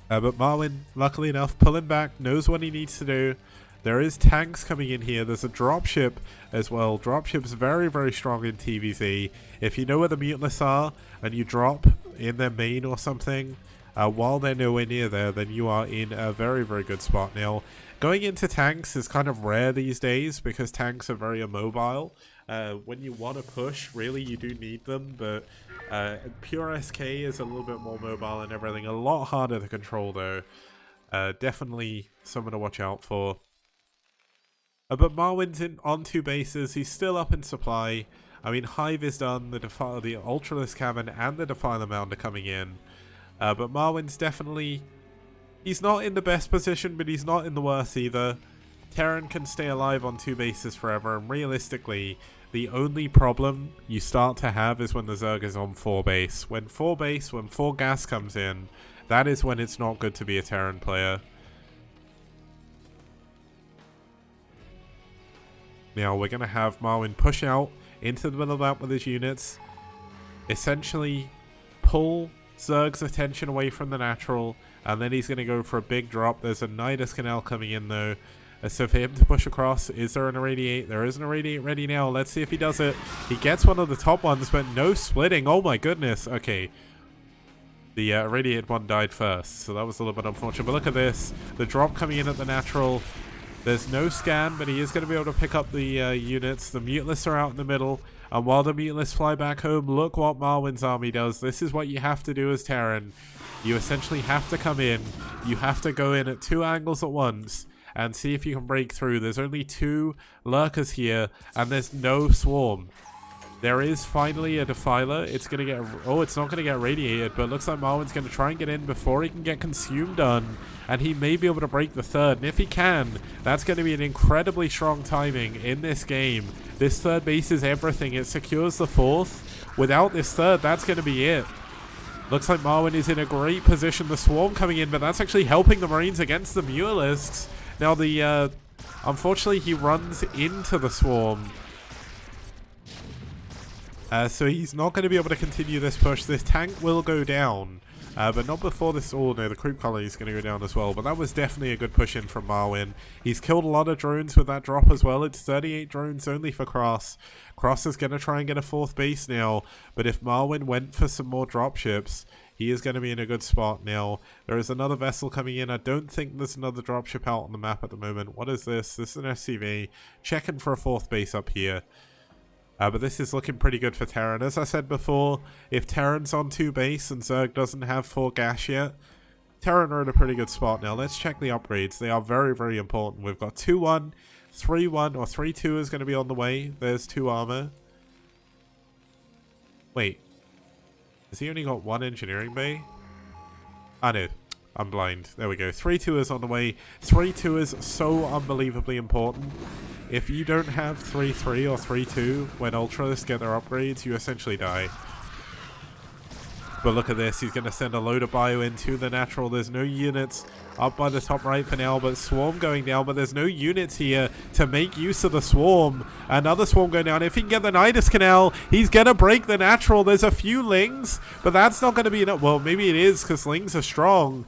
Speaker 1: But Marwin, luckily enough, pulling back, knows what he needs to do. There is tanks coming in here. There's a dropship as well. Dropship's very, very strong in TVZ. If you know where the Mutalisks are and you drop in their main or something, while they're nowhere near there, then you are in a very, very good spot. Now, going into tanks is kind of rare these days because tanks are very immobile. When you want to push, really, you do need them, but pure SK is a little bit more mobile and everything. A lot harder to control, though. Definitely someone to watch out for. But Marwin's on 2 bases. He's still up in supply. I mean, Hive is done. The Ultralisk Cavern and the Defiler Mound are coming in. But Marwin's definitely... He's not in the best position, but he's not in the worst either. Terran can stay alive on 2 bases forever, and realistically, the only problem you start to have is when the Zerg is on 4 base. When 4 gas comes in, that is when it's not good to be a Terran player. Now we're going to have Marwin push out into the middle of that with his units. Essentially pull Zerg's attention away from the natural, and then he's going to go for a big drop. There's a Nidus Canal coming in though. So for him to push across, is there an Irradiate? There is an Irradiate ready now. Let's see if he does it. He gets one of the top ones, but no splitting. Oh my goodness. Okay. The Irradiate one died first, so that was a little bit unfortunate. But look at this. The drop coming in at the natural. There's no scan, but he is going to be able to pick up the units. The Mutalisks are out in the middle. And while the Mutalisks fly back home, look what Marwin's army does. This is what you have to do as Terran. You essentially have to come in. You have to go in at 2 angles at once and see if you can break through. There's only 2 lurkers here, and there's no swarm. There is finally a Defiler. It's going to get... Oh, it's not going to get radiated, but it looks like Marwin's going to try and get in before he can get consumed done. And he may be able to break the 3rd. And if he can, that's going to be an incredibly strong timing in this game. This 3rd base is everything. It secures the 4th. Without this 3rd, that's going to be it. Looks like Marwin is in a great position. The swarm coming in, but that's actually helping the Marines against the Mutalisks. Now, the... unfortunately, he runs into the swarm. So he's not going to be able to continue this push. This tank will go down, but not before this. Oh no, the creep colony is going to go down as well. But that was definitely a good push in from Marwin. He's killed a lot of drones with that drop as well. It's 38 drones only for Cross. Cross is going to try and get a 4th base now. But if Marwin went for some more dropships, he is going to be in a good spot now. There is another vessel coming in. I don't think there's another dropship out on the map at the moment. What is this? This is an SCV. Checking for a 4th base up here. But this is looking pretty good for Terran. As I said before, if Terran's on 2 base and Zerg doesn't have 4 gas yet, Terran are in a pretty good spot now. Let's check the upgrades. They are very, very important. We've got 2-1, 3-1, or 3-2 is going to be on the way. There's 2 armor. Wait. Has he only got 1 engineering bay? I know. I'm blind. There we go. 3-2 is on the way. 3-2 is so unbelievably important. If you don't have 3-3 or 3-2 when Ultras get their upgrades, you essentially die. But look at this. He's going to send a load of bio into the natural. There's no units up by the top right for now, but swarm going down. But there's no units here to make use of the swarm. Another swarm going down. If he can get the Nidus Canal, he's going to break the natural. There's a few Lings, but that's not going to be enough. Well, maybe it is because Lings are strong.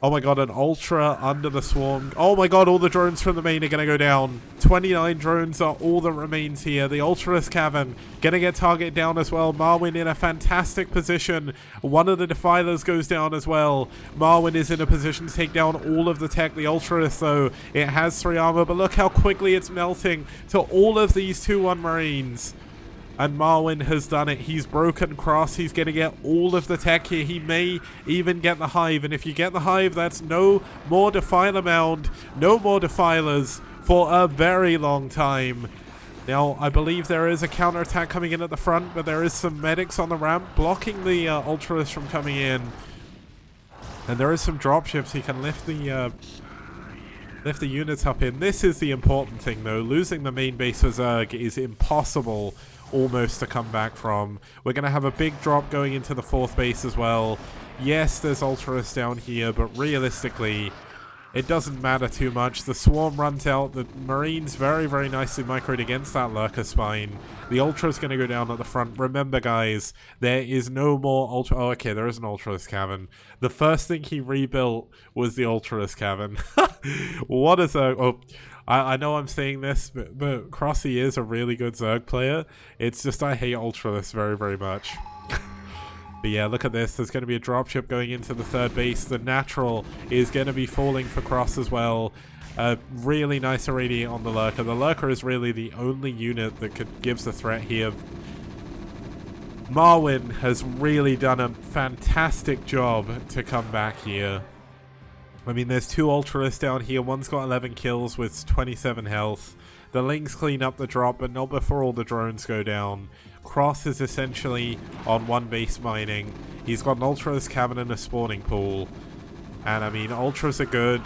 Speaker 1: Oh my god, an Ultra under the swarm. Oh my god, all the drones from the main are going to go down. 29 drones are all that remains here. The Ultralisk Cavern going to get targeted down as well. Marwin in a fantastic position. One of the Defilers goes down as well. Marwin is in a position to take down all of the tech. The Ultralisk, though, it has 3 armor, but look how quickly it's melting to all of these 2-1 Marines. And Marwin has done it. He's broken Cross. He's going to get all of the tech here. He may even get the Hive. And if you get the Hive, that's no more Defiler Mound. No more Defilers for a very long time. Now, I believe there is a counterattack coming in at the front, but there is some medics on the ramp blocking the Ultras from coming in. And there is some dropships. He can lift the units up in. This is the important thing, though. Losing the main base for Zerg is impossible almost to come back from. We're going to have a big drop going into the 4th base as well. Yes, there's Ultras down here, but realistically, it doesn't matter too much. The swarm runs out. The Marines very, very nicely microed against that Lurker Spine. The Ultra's going to go down at the front. Remember, guys, there is no more Ultra... Oh, okay, there is an Ultra's Cavern. The first thing he rebuilt was the Ultra's Cavern. What is a... Oh, I know I'm saying this, but Crossy is a really good Zerg player. It's just I hate Ultralis very, very much. But yeah, look at this. There's going to be a dropship going into the 3rd base. The natural is going to be falling for Cross as well. Really nice irradiate on the Lurker. The Lurker is really the only unit that gives a threat here. Marwyn has really done a fantastic job to come back here. I mean, there's 2 Ultralists down here. One's got 11 kills with 27 health. The Lings clean up the drop, but not before all the drones go down. Cross is essentially on 1 base mining. He's got an Ultra's Cavern and a spawning pool. And I mean, Ultras are good,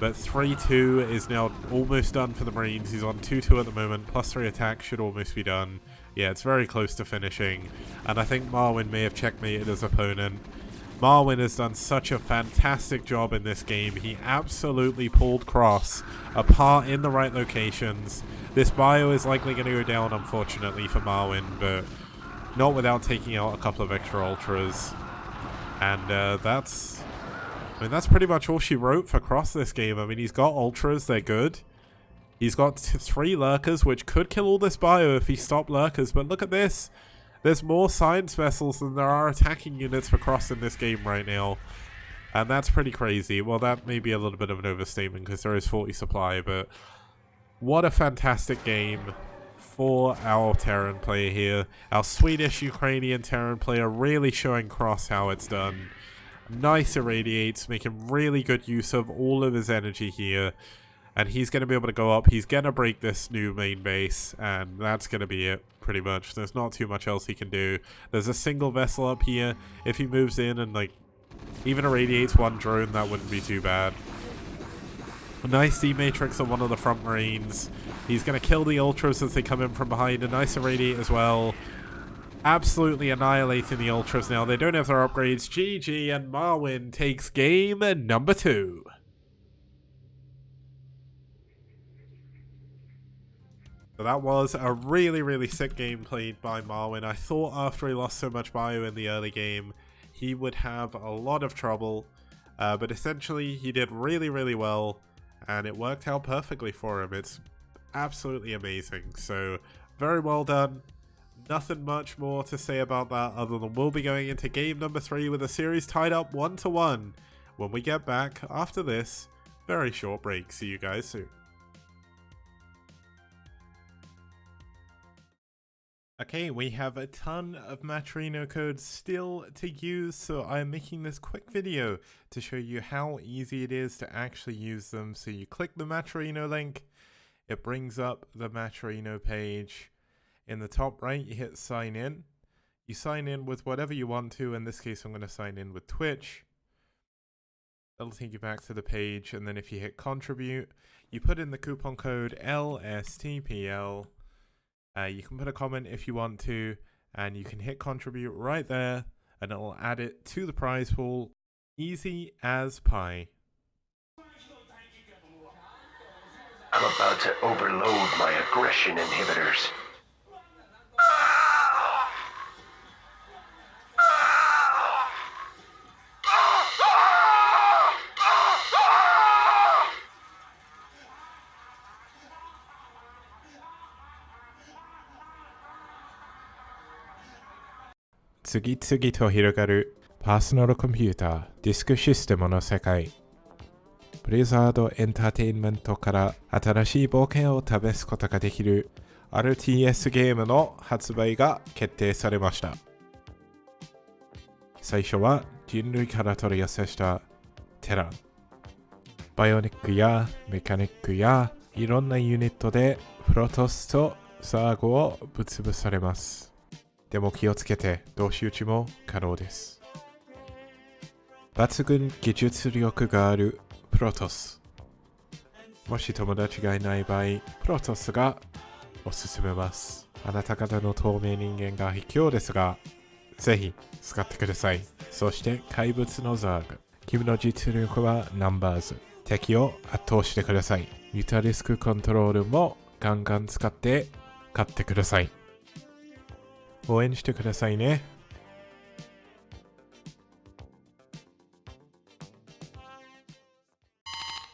Speaker 1: but 3-2 is now almost done for the Marines. He's on 2-2 at the moment. +3 attack should almost be done. Yeah, it's very close to finishing. And I think Marwyn may have checkmated his opponent. Marwyn has done such a fantastic job in this game. He absolutely pulled Cross apart in the right locations. This bio is likely going to go down, unfortunately, for Marwyn, but not without taking out a couple of extra Ultras. And that's pretty much all she wrote for Cross this game. I mean, he's got Ultras, they're good. He's got 3 Lurkers, which could kill all this bio if he stopped Lurkers, but look at this. There's more science vessels than there are attacking units for Cross in this game right now. And that's pretty crazy. Well, that may be a little bit of an overstatement because there is 40 supply, but what a fantastic game for our Terran player here. Our Swedish-Ukrainian Terran player really showing Cross how it's done. Nice irradiates, making really good use of all of his energy here. And he's going to be able to go up. He's going to break this new main base. And that's going to be it, pretty much. There's not too much else he can do. There's a single vessel up here. If he moves in and, like, even irradiates 1 drone, that wouldn't be too bad. A nice D-Matrix on one of the front Marines. He's going to kill the Ultras as they come in from behind. A nice irradiate as well. Absolutely annihilating the Ultras now. They don't have their upgrades. GG, and Marwyn takes game number 2. So that was a really, really sick game played by Marwyn. I thought after he lost so much bio in the early game, he would have a lot of trouble. But essentially, he did really, really well. And it worked out perfectly for him. It's absolutely amazing. So, very well done. Nothing much more to say about that other than we'll be going into game number 3 with the series tied up 1-1 when we get back after this very short break. See you guys soon. Okay, we have a ton of Matrino codes still to use, so I'm making this quick video to show you how easy it is to actually use them. So you click the Matrino link, it brings up the Matrino page. In the top right, you hit sign in. You sign in with whatever you want to. In this case, I'm going to sign in with Twitch. That'll take you back to the page, and then if you hit contribute, you put in the coupon code LSTPL. You can put a comment if you want to, and you can hit contribute right there, and it will add it to the prize pool. Easy as pie.
Speaker 2: I'm about to overload my aggression inhibitors.
Speaker 1: Tsugi tsugi to hirogaru personal computer ディスクシステムの世界。ブリザードエンターテインメントから新しい冒険を試すことができる RTS ゲームの発売が決定されました。最初は人類から取り寄せしたテラン。バイオニックやメカニックやいろんなユニットでプロトスとサーゴをぶつぶされます。でも気をつけて同士討ちも可能です。抜群技術力があるプロトス。もし友達がいない場合、プロトスがおすすめます。あなた方の透明人間が卑怯ですが、ぜひ使ってください。そして怪物のザーグ。君の実力はナンバーズ。敵を圧倒してください。ユタリスクコントロールもガンガン使って勝ってください。応援してくださいね。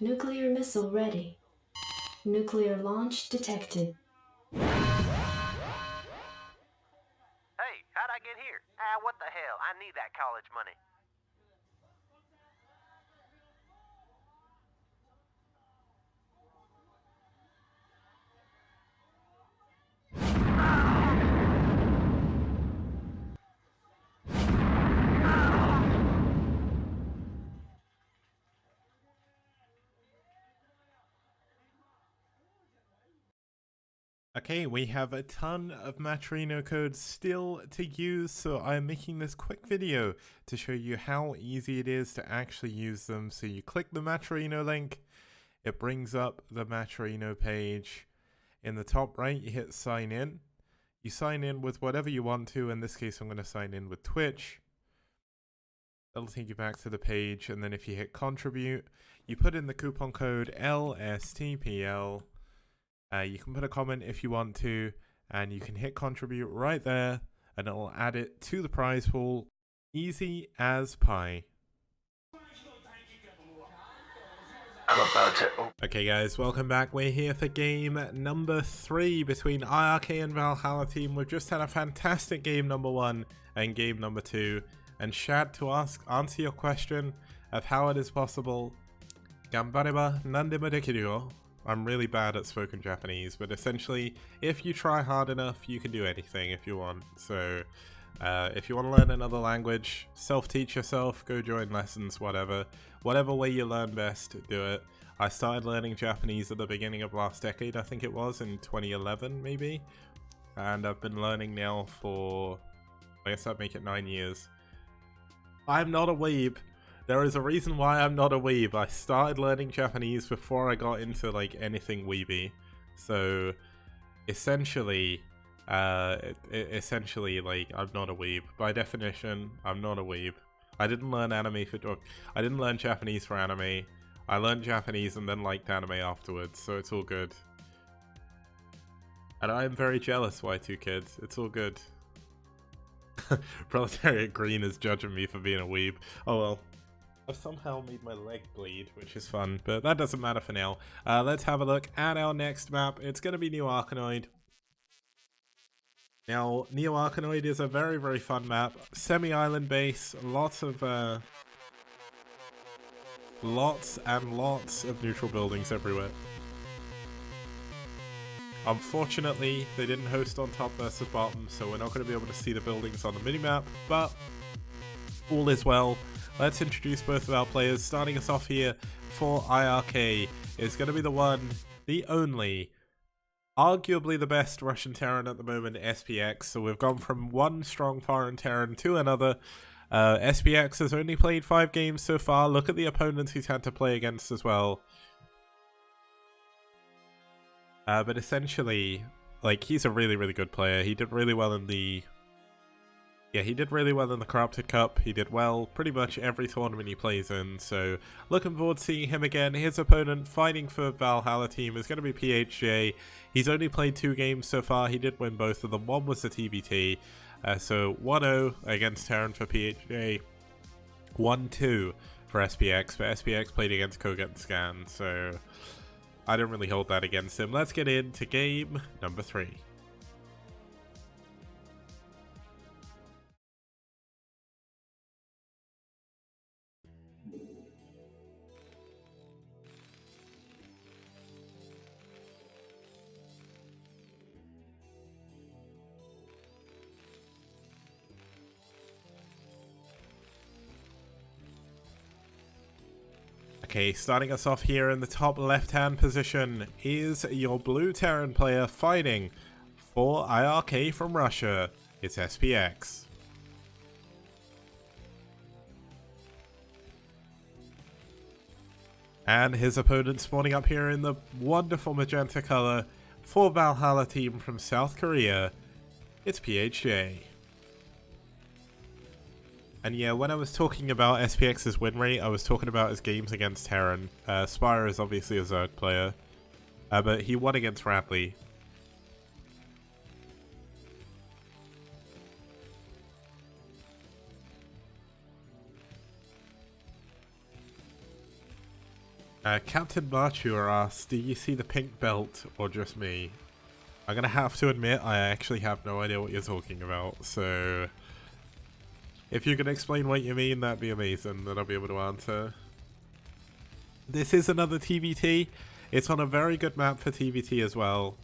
Speaker 3: Nuclear missile ready. Nuclear launch detected.
Speaker 4: Hey, how'd I get here? What the hell? I need that college money.
Speaker 1: Okay, we have a ton of Matrino codes still to use, so I'm making this quick video to show you how easy it is to actually use them. So you click the Matrino link, it brings up the Matrino page. In the top right, you hit sign in. You sign in with whatever you want to. In this case, I'm going to sign in with Twitch. That'll take you back to the page, and then if you hit contribute, you put in the coupon code LSTPL. You can put a comment if you want to, and you can hit contribute right there, and it will add it to the prize pool. Easy as pie.
Speaker 2: I'm about to
Speaker 1: Okay guys, welcome back. We're here for game number 3 between iRk and Valhalla team. We've just had a fantastic game number 1 and game number 2. And Shad, to answer your question of how it is possible, Gambareba nandemo dekiru yo. I'm really bad at spoken Japanese, but essentially, if you try hard enough, you can do anything if you want. So, if you want to learn another language, self-teach yourself, go join lessons, whatever. Whatever way you learn best, do it. I started learning Japanese at the beginning of last decade, I think it was, in 2011 maybe. And I've been learning now for, I guess that'd make it 9 years. I'm not a weeb. There is a reason why I'm not a weeb. I started learning Japanese before I got into like anything weeby. So essentially, like I'm not a weeb. By definition, I'm not a weeb. I didn't learn anime for I didn't learn Japanese for anime. I learned Japanese and then liked anime afterwards, so it's all good. And I am very jealous, Y2 kids. It's all good. Proletariat Green is judging me for being a weeb. Oh well. I've somehow made my leg bleed, which is fun, but that doesn't matter for now. Let's have a look at our next map. It's going to be Neo Arkanoid. Now, Neo Arkanoid is a very, very fun map. Semi-island base, lots and lots of neutral buildings everywhere. Unfortunately, they didn't host on top versus bottom, so we're not going to be able to see the buildings on the minimap, but all is well. Let's introduce both of our players. Starting us off here for iRk is going to be the one, the only, arguably the best Russian Terran at the moment, SPX. So we've gone from one strong foreign Terran to another. SPX has only played 5 games so far. Look at the opponents he's had to play against as well. But essentially, like, he's a really, really good player. He did really well in the... Yeah, he did really well in the Corrupted Cup. He did well pretty much every tournament he plays in, so looking forward to seeing him again. His opponent fighting for Valhalla team is going to be PHJ. He's only played 2 games so far. He did win both of them. One was the TBT, so 1-0 against Terran for PHJ, 1-2 for SPX, but SPX played against Koget and Scan, so I don't really hold that against him. Let's get into game number 3. Okay, starting us off here in the top left-hand position is your blue Terran player fighting For iRk from Russia, it's SPX. And his opponent spawning up here in the wonderful magenta color for Valhalla team from South Korea, it's PHJ. And yeah, when I was talking about SPX's win rate, I was talking about his games against Terran. Spire is obviously a Zerg player, but he won against Radley. Captain Marchur asks, do you see the pink belt or just me? I'm gonna have to admit I actually have no idea what you're talking about, so if you can explain what you mean, that'd be amazing, then I'll be able to answer. This is another TVT. It's on a very good map for TVT as well.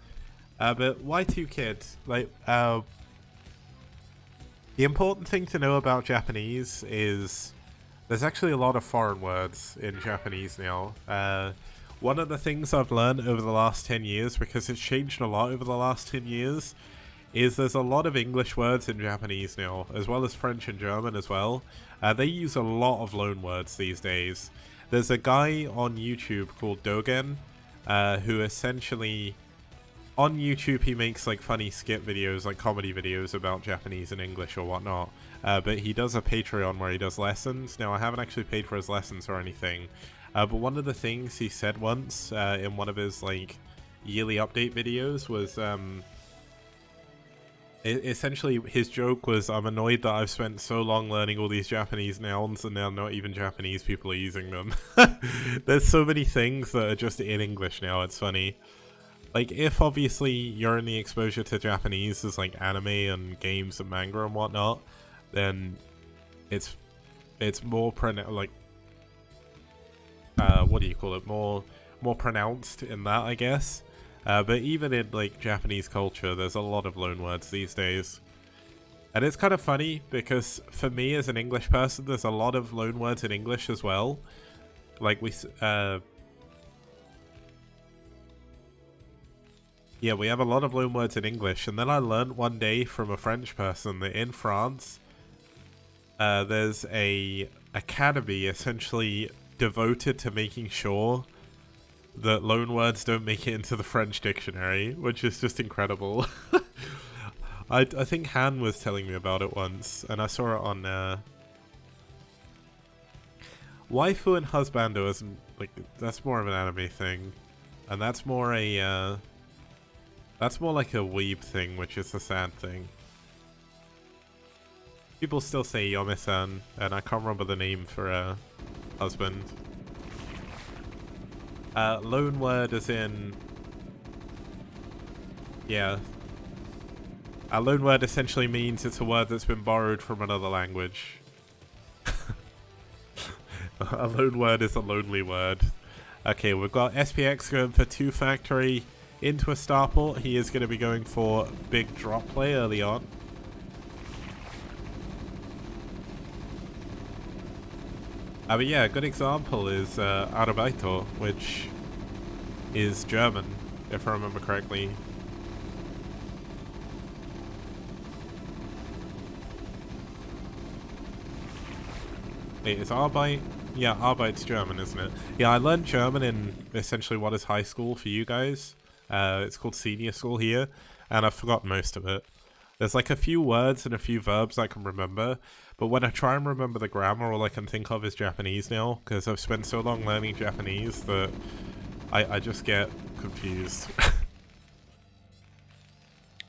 Speaker 1: But why 2 kids? Like, the important thing to know about Japanese is there's actually a lot of foreign words in Japanese now. One of the things I've learned over the last 10 years, because it's changed a lot over the last 10 years, is there's a lot of English words in Japanese now, as well as French and German as well. They use a lot of loan words these days. There's a guy on YouTube called Dogen, who essentially, on YouTube he makes like funny skit videos, like comedy videos about Japanese and English or whatnot. But he does a Patreon where he does lessons. Now I haven't actually paid for his lessons or anything, but one of the things he said once in one of his like yearly update videos was essentially his joke was, I'm annoyed that I've spent so long learning all these Japanese nouns and now not even Japanese people are using them. There's so many things that are just in English now, it's funny. Like, if obviously your only exposure to Japanese is like anime and games and manga and whatnot, then it's more what do you call it, more pronounced in that, I guess. But even in like Japanese culture, there's a lot of loanwords these days. And it's kind of funny because for me as an English person, there's a lot of loanwords in English as well. Like yeah, we have a lot of loanwords in English, and then I learned one day from a French person that in France, there's a academy essentially devoted to making sure that loanwords don't make it into the French dictionary, which is just incredible. I think Han was telling me about it once, and I saw it on waifu and husbando isn't like, that's more of an anime thing, and that's more a that's more like a weeb thing, which is a sad thing. People still say Yome-san, and I can't remember the name for husband. Loan word as in, yeah. A loan word essentially means it's a word that's been borrowed from another language. A loan word is a lonely word. Okay, we've got SPX going for 2 factory into a starport. He is going to be going for big drop play early on. But yeah, a good example is Arbeiter, which is German, if I remember correctly. Wait, is Arbeit? Yeah, Arbeit's German, isn't it? Yeah, I learned German in essentially what is high school for you guys. It's called senior school here, and I've forgotten most of it. There's like a few words and a few verbs I can remember, but when I try and remember the grammar, all I can think of is Japanese now, because I've spent so long learning Japanese that I just get confused.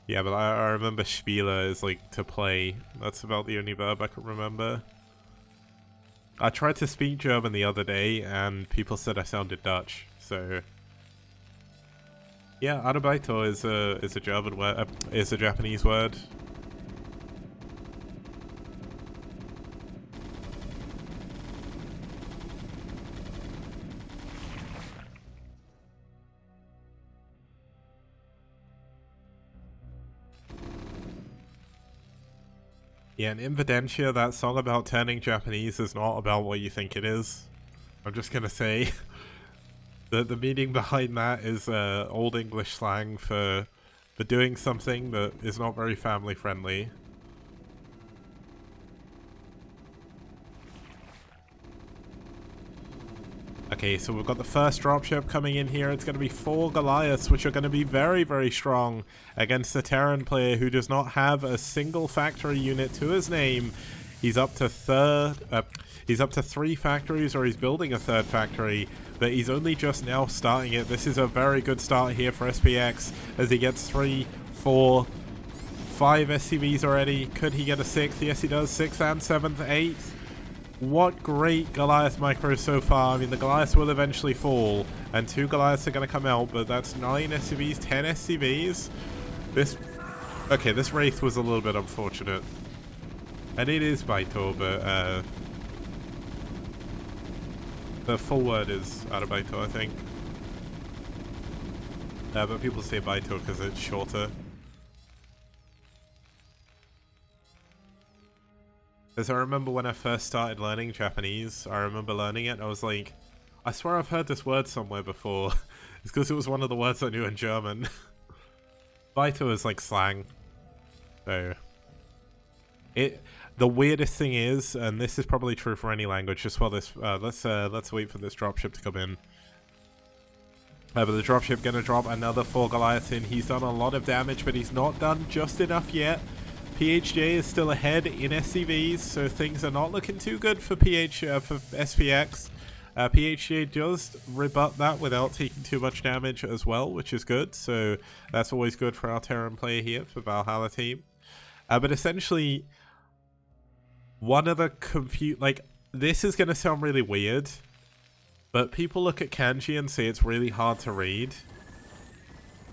Speaker 1: Yeah, but I remember Spiele is like to play. That's about the only verb I can remember. I tried to speak German the other day, and people said I sounded Dutch, so yeah, Arbeiter is a German word, is a Japanese word. Yeah, and Invidentia, that song about turning Japanese is not about what you think it is. I'm just gonna say. The meaning behind that is old English slang for for doing something that is not very family friendly. Okay, so we've got the first dropship coming in here. It's going to be 4 Goliaths, which are going to be very, very strong against the Terran player who does not have a single factory unit to his name. He's up to 3 factories, or he's building a 3rd factory, but he's only just now starting it. This is a very good start here for SPX as he gets 3, 4, 5 SCVs already. Could he get a 6th? Yes, he does. 6th and 7th, 8th. What great Goliath micros so far. I mean, the Goliaths will eventually fall, and 2 Goliaths are going to come out, but that's 9 SCVs, 10 SCVs. Okay, this Wraith was a little bit unfortunate. And it is Baito, but the full word is Arabaito, I think. But people say Baito because it's shorter. As I remember when I first started learning Japanese, I remember learning it and I was like, I swear I've heard this word somewhere before. It's because it was one of the words I knew in German. Baito is like slang. So the weirdest thing is, and this is probably true for any language, just while this let's wait for this dropship to come in. But the dropship gonna drop another 4 Goliaths in. He's done a lot of damage, but he's not done just enough yet. PHJ is still ahead in SCVs, so things are not looking too good for SPX. PHJ does rebut that without taking too much damage as well, which is good. So that's always good for our Terran player here for Valhalla team. But essentially, one of the this is going to sound really weird, but people look at kanji and say it's really hard to read.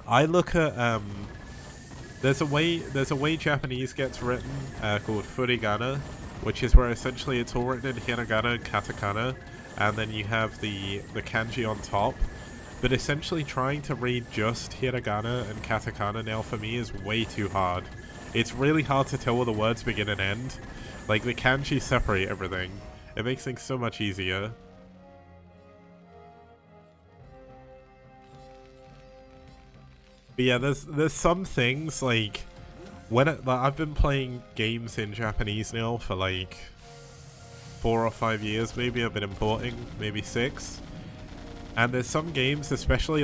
Speaker 1: I look at there's a way Japanese gets written called furigana, which is where essentially it's all written in hiragana and katakana, and then you have the kanji on top. But essentially trying to read just hiragana and katakana now for me is way too hard. It's really hard to tell where the words begin and end. Like, the kanji separate everything. It makes things so much easier. But yeah, there's some things, like, I've been playing games in Japanese now for like 4 or 5 years, maybe. I've been importing, maybe 6. And there's some games, especially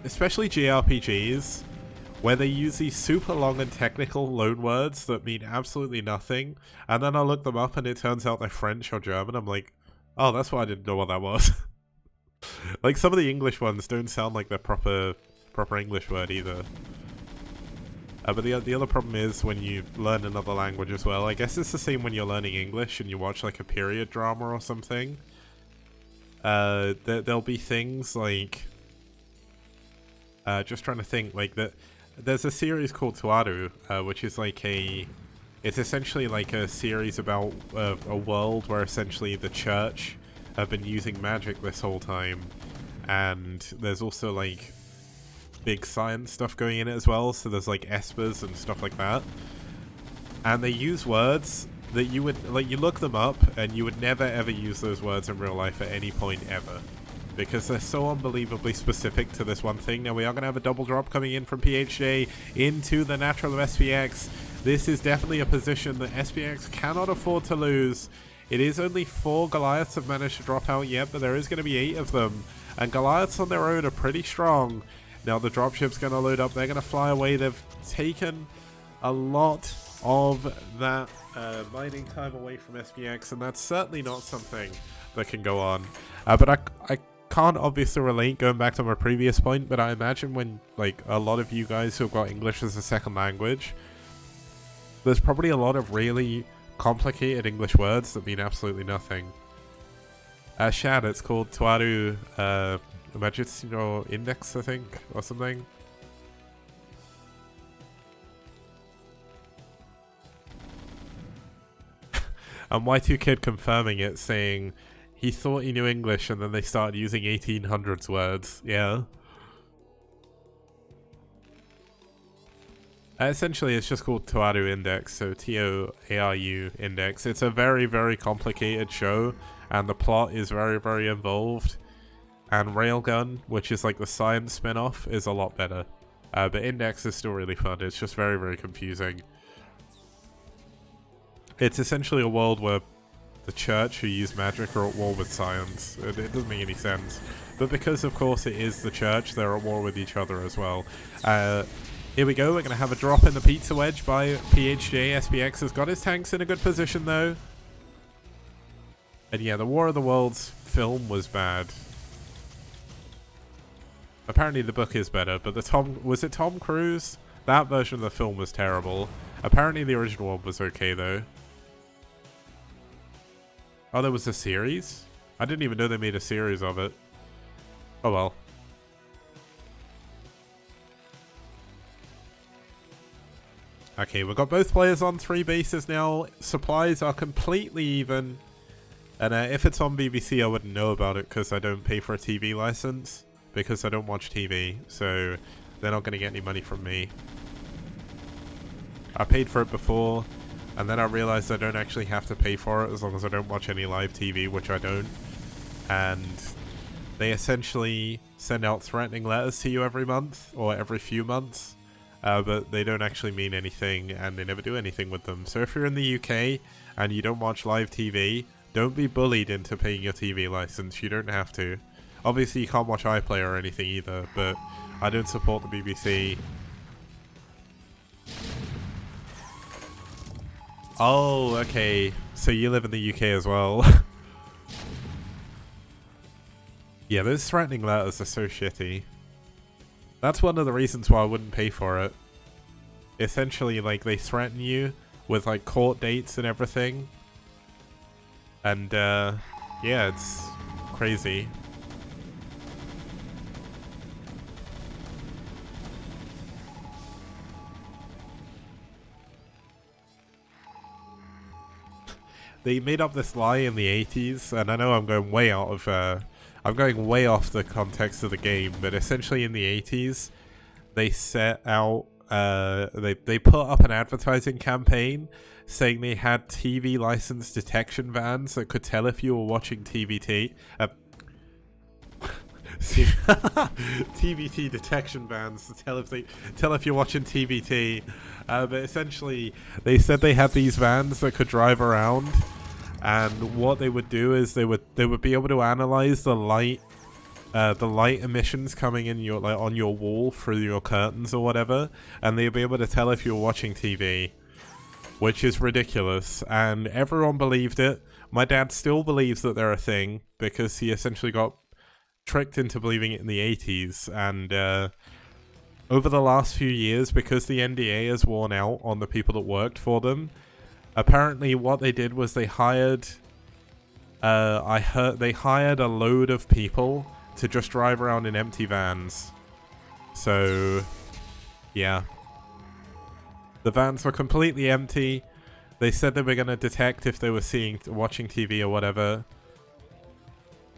Speaker 1: JRPGs, where they use these super long and technical loan words that mean absolutely nothing, and then I look them up and it turns out they're French or German. I'm like, oh, that's why I didn't know what that was. Like, some of the English ones don't sound like the proper English word either. But the other problem is when you learn another language as well. I guess it's the same when you're learning English and you watch like a period drama or something. There'll be things like, just trying to think, like that. There's a series called Tuaru, which is like it's essentially like a series about a world where essentially the church have been using magic this whole time, and there's also like big science stuff going in it as well, so there's like espers and stuff like that, and they use words that you would, like, you look them up and you would never ever use those words in real life at any point ever, because they're so unbelievably specific to this one thing. Now we are going to have a double drop coming in from PHJ into the natural of SPX. This is definitely a position that SPX cannot afford to lose. It is only 4 Goliaths have managed to drop out yet, but there is going to be 8 of them, and Goliaths on their own are pretty strong. Now the dropship's going to load up, they're going to fly away. They've taken a lot of that mining time away from SPX, and that's certainly not something that can go on. But I can't obviously relate, going back to my previous point, but I imagine when, like, a lot of you guys who've got English as a second language, there's probably a lot of really complicated English words that mean absolutely nothing. Shad, it's called Tuaru Majutsu Index, I think, or something. And Y2Kid confirming it, saying he thought he knew English and then they started using 1800s words. Yeah. Essentially, it's just called Tuaru Index, so T-O-A-R-U Index. It's a very, very complicated show, and the plot is very, very involved. And Railgun, which is like the science spin-off, is a lot better. But Index is still really fun. It's just very, very confusing. It's essentially a world where the church who use magic are at war with science. It doesn't make any sense. But because, of course, it is the church, they're at war with each other as well. Here we go. We're going to have a drop in the pizza wedge by PHJ. SPX has got his tanks in a good position, though. And yeah, the War of the Worlds film was bad. Apparently the book is better, but was it Tom Cruise? That version of the film was terrible. Apparently the original one was okay, though. Oh, there was a series? I didn't even know they made a series of it. Oh well. Okay, we've got both players on 3 bases now. Supplies are completely even. And if it's on BBC, I wouldn't know about it because I don't pay for a TV license. Because I don't watch TV. So they're not going to get any money from me. I paid for it before. And then I realized I don't actually have to pay for it as long as I don't watch any live TV, which I don't. And they essentially send out threatening letters to you every month, or every few months. But they don't actually mean anything, and they never do anything with them. So if you're in the UK, and you don't watch live TV, don't be bullied into paying your TV license. You don't have to. Obviously you can't watch iPlayer or anything either, but I don't support the BBC. Oh, okay. So you live in the UK as well. Yeah, those threatening letters are so shitty. That's one of the reasons why I wouldn't pay for it. Essentially, like, they threaten you with, like, court dates and everything. And, yeah, it's crazy. They made up this lie in the 80s, and I know I'm going way out of, I'm going way off the context of the game, but essentially in the 80s, they set out, they put up an advertising campaign saying they had TV license detection vans that could tell if you were watching TVT. TVT detection vans to tell if you're watching TVT. But essentially, they said they had these vans that could drive around, and what they would do is they would be able to analyze the light emissions coming in your on your wall through your curtains or whatever, and they'd be able to tell if you were watching TV, which is ridiculous. And everyone believed it. My dad still believes that they're a thing because he essentially got tricked into believing it in the 80s, and over the last few years, because the NDA has worn out on the people that worked for them, apparently what they did was they hired they hired a load of people to just drive around in empty vans. So yeah, the vans were completely empty. They said they were going to detect if they were watching TV or whatever.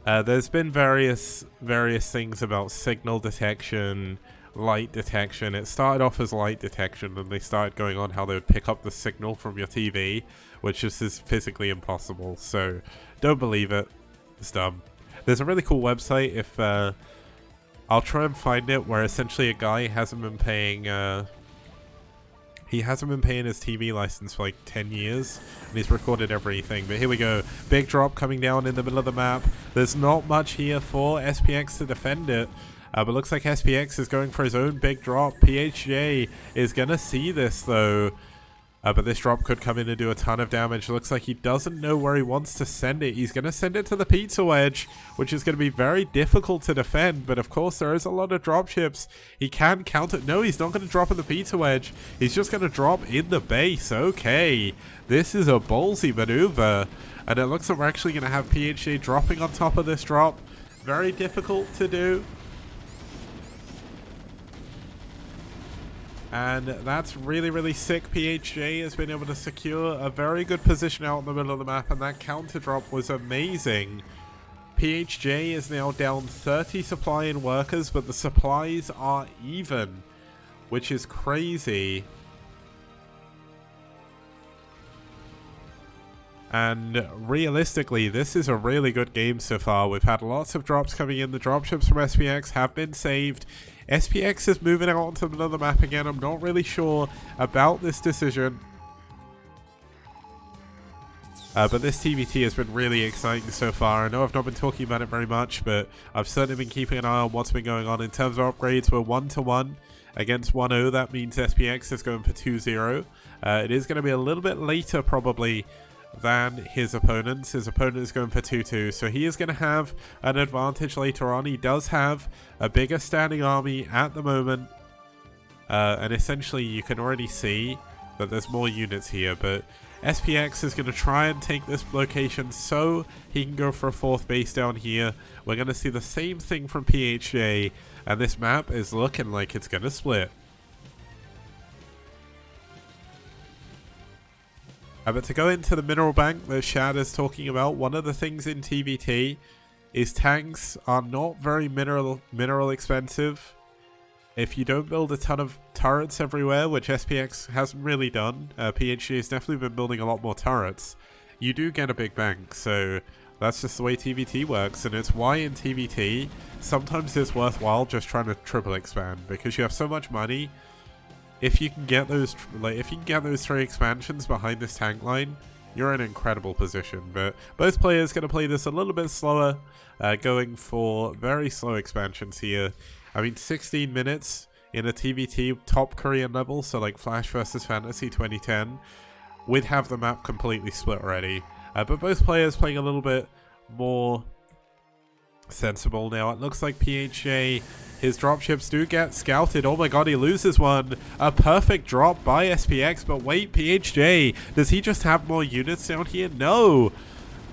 Speaker 1: There's been various things about signal detection, light detection. It started off as light detection, and they started going on how they would pick up the signal from your TV, which is physically impossible. So don't believe it. It's dumb. There's a really cool website, if I'll try and find it, where essentially a guy hasn't been paying his TV license for like 10 years, and he's recorded everything. But here we go. Big drop coming down in the middle of the map. There's not much here for SPX to defend it. But looks like SPX is going for his own big drop. PHJ is going to see this, though. But this drop could come in and do a ton of damage. Looks like he doesn't know where he wants to send it. He's going to send it to the pizza wedge, which is going to be very difficult to defend. But of course, there is a lot of dropships. He can counter. No, he's not going to drop in the pizza wedge. He's just going to drop in the base. Okay. This is a ballsy maneuver. And it looks like we're actually going to have PHJ dropping on top of this drop. Very difficult to do. And that's really, really sick. PHJ has been able to secure a very good position out in the middle of the map, and that counter drop was amazing. PHJ is now down 30 supply in workers, but the supplies are even, which is crazy. And realistically, this is a really good game so far. We've had lots of drops coming in. The dropships from SPX have been saved. SPX is moving out onto another map again. I'm not really sure about this decision. But this TVT has been really exciting so far. I know I've not been talking about it very much, but I've certainly been keeping an eye on what's been going on. In terms of upgrades, we're 1-1 against 1-0. That means SPX is going for 2-0. It is going to be a little bit later probably than his opponents. His opponent is going for 2-2, so he is going to have an advantage later on. He does have a bigger standing army at the moment, and essentially you can already see that there's more units here, but SPX is going to try and take this location so he can go for a 4th base down here. We're going to see the same thing from PHJ, and this map is looking like it's going to split. But to go into the mineral bank that Shad is talking about, one of the things in TVT is tanks are not very mineral expensive. If you don't build a ton of turrets everywhere, which SPX hasn't really done, PHG has definitely been building a lot more turrets, you do get a big bank, so that's just the way TVT works, and it's why in TVT, sometimes it's worthwhile just trying to triple expand, because you have so much money. If you can get those, those 3 expansions behind this tank line, you're in an incredible position. But both players going to play this a little bit slower, going for very slow expansions here. I mean, 16 minutes in a TVT top Korean level, so like Flash versus Fantasy 2010, we'd have the map completely split already. But both players playing a little bit more sensible now. It looks like PHJ, his dropships do get scouted. Oh my god, he loses one. A perfect drop by SPX, but wait, PHJ, does he just have more units down here? No!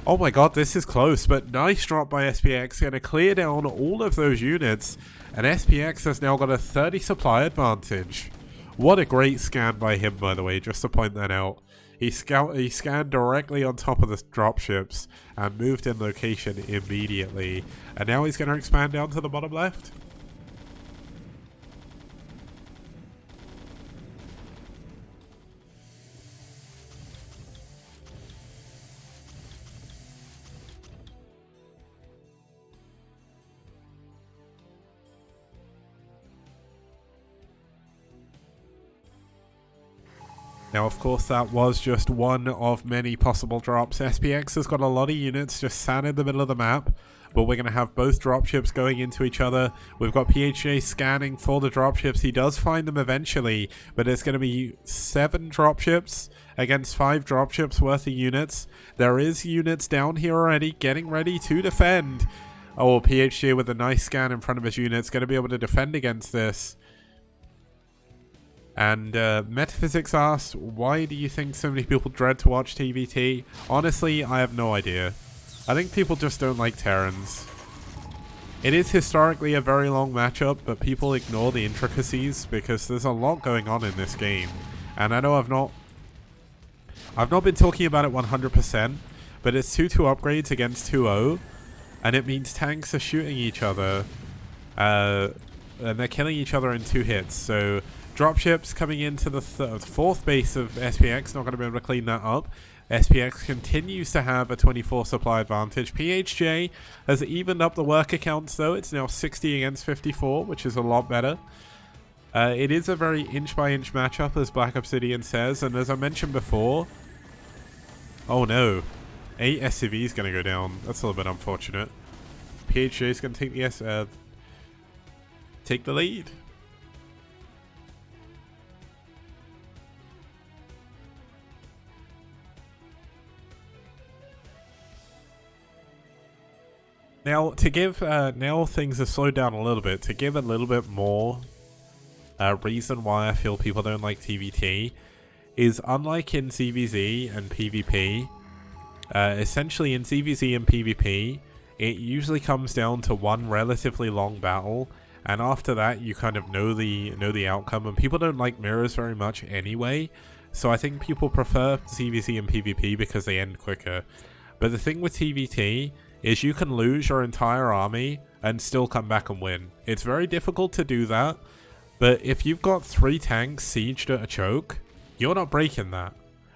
Speaker 1: Oh my god, this is close, but nice drop by SPX, gonna clear down all of those units, and SPX has now got a 30 supply advantage. What a great scan by him, by the way, just to point that out. He scanned directly on top of the dropships and moved in location immediately. And now he's going to expand down to the bottom left. Now, of course, that was just one of many possible drops. SPX has got a lot of units just sat in the middle of the map, but we're going to have both dropships going into each other. We've got PHJ scanning for the dropships. He does find them eventually, but it's going to be 7 dropships against 5 dropships worth of units. There is units down here already getting ready to defend. Oh, PHJ with a nice scan in front of his units, going to be able to defend against this. And Metaphysics asked, why do you think so many people dread to watch TVT? Honestly, I have no idea. I think people just don't like Terrans. It is historically a very long matchup, but people ignore the intricacies because there's a lot going on in this game. And I know I've not been talking about it 100%, but it's 2-2 upgrades against 2-0, and it means tanks are shooting each other, and they're killing each other in 2 hits, so dropships coming into the 4th base of SPX, not going to be able to clean that up. SPX continues to have a 24 supply advantage. PHJ has evened up the worker counts though. It's now 60 against 54, which is a lot better. It is a very inch-by-inch matchup, as Black Obsidian says, and as I mentioned before... Oh no. 8 SCV is going to go down. That's a little bit unfortunate. PHJ is going to take the lead. Now, to give, now things have slowed down a little bit, to give a little bit more reason why I feel people don't like TVT, is unlike in ZVZ and PvP, essentially in ZVZ and PvP, it usually comes down to one relatively long battle, and after that you kind of know the outcome, and people don't like mirrors very much anyway, so I think people prefer ZVZ and PvP because they end quicker. But the thing with TVT is you can lose your entire army and still come back and win. It's very difficult to do that, but if you've got 3 tanks sieged at a choke, you're not breaking that.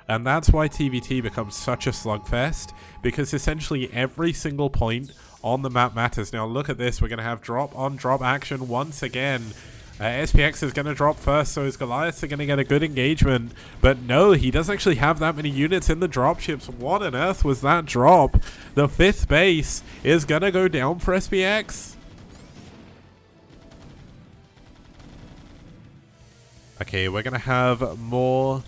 Speaker 1: And that's why TVT becomes such a slugfest, because essentially every single point on the map matters. Now look at this, we're going to have drop on drop action once again. SPX is going to drop first, so his Goliaths are going to get a good engagement. But no, he doesn't actually have that many units in the dropships. What on earth was that drop? The 5th base is going to go down for SPX. Okay, we're going to have more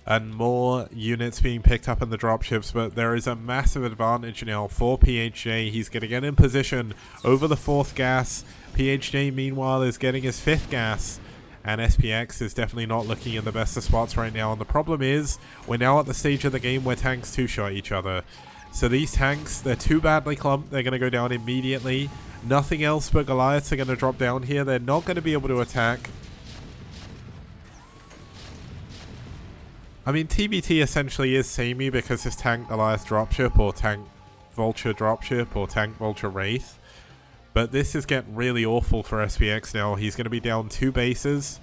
Speaker 1: and more units being picked up in the dropships, but there is a massive advantage now for PHJ. He's going to get in position over the 4th gas. PHJ, meanwhile, is getting his 5th gas, and SPX is definitely not looking in the best of spots right now. And the problem is, we're now at the stage of the game where tanks two-shot each other. So these tanks, they're too badly clumped. They're going to go down immediately. Nothing else but Goliaths are going to drop down here. They're not going to be able to attack. I mean, TBT essentially is samey because his tank Goliath dropship or tank Vulture dropship or tank Vulture Wraith. But this is getting really awful for SPX now. He's going to be down 2 bases.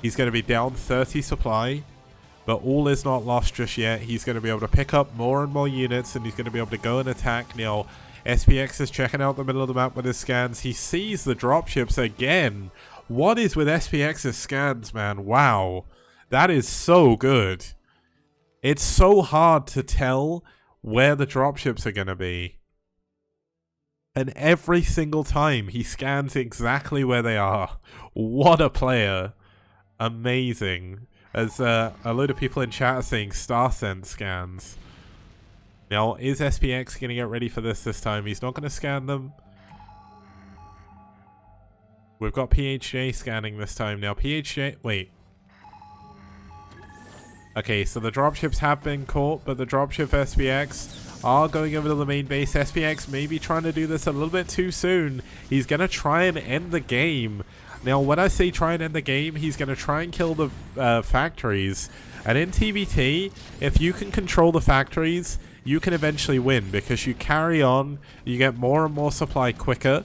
Speaker 1: He's going to be down 30 supply. But all is not lost just yet. He's going to be able to pick up more and more units, and he's going to be able to go and attack now. SPX is checking out the middle of the map with his scans. He sees the dropships again. What is with SPX's scans, man? Wow. That is so good. It's so hard to tell where the dropships are going to be. And every single time he scans exactly where they are. What a player. Amazing. As a load of people in chat are saying StarSense scans. Now, is SPX going to get ready for this time? He's not going to scan them. We've got PHJ scanning this time. Now, PHJ... Wait. Okay, so the dropships have been caught, but the dropship SPX are going over to the main base. SPX may be trying to do this a little bit too soon. He's going to try and end the game. Now, when I say try and end the game, he's going to try and kill the factories. And in TBT, if you can control the factories, you can eventually win because you carry on, you get more and more supply quicker.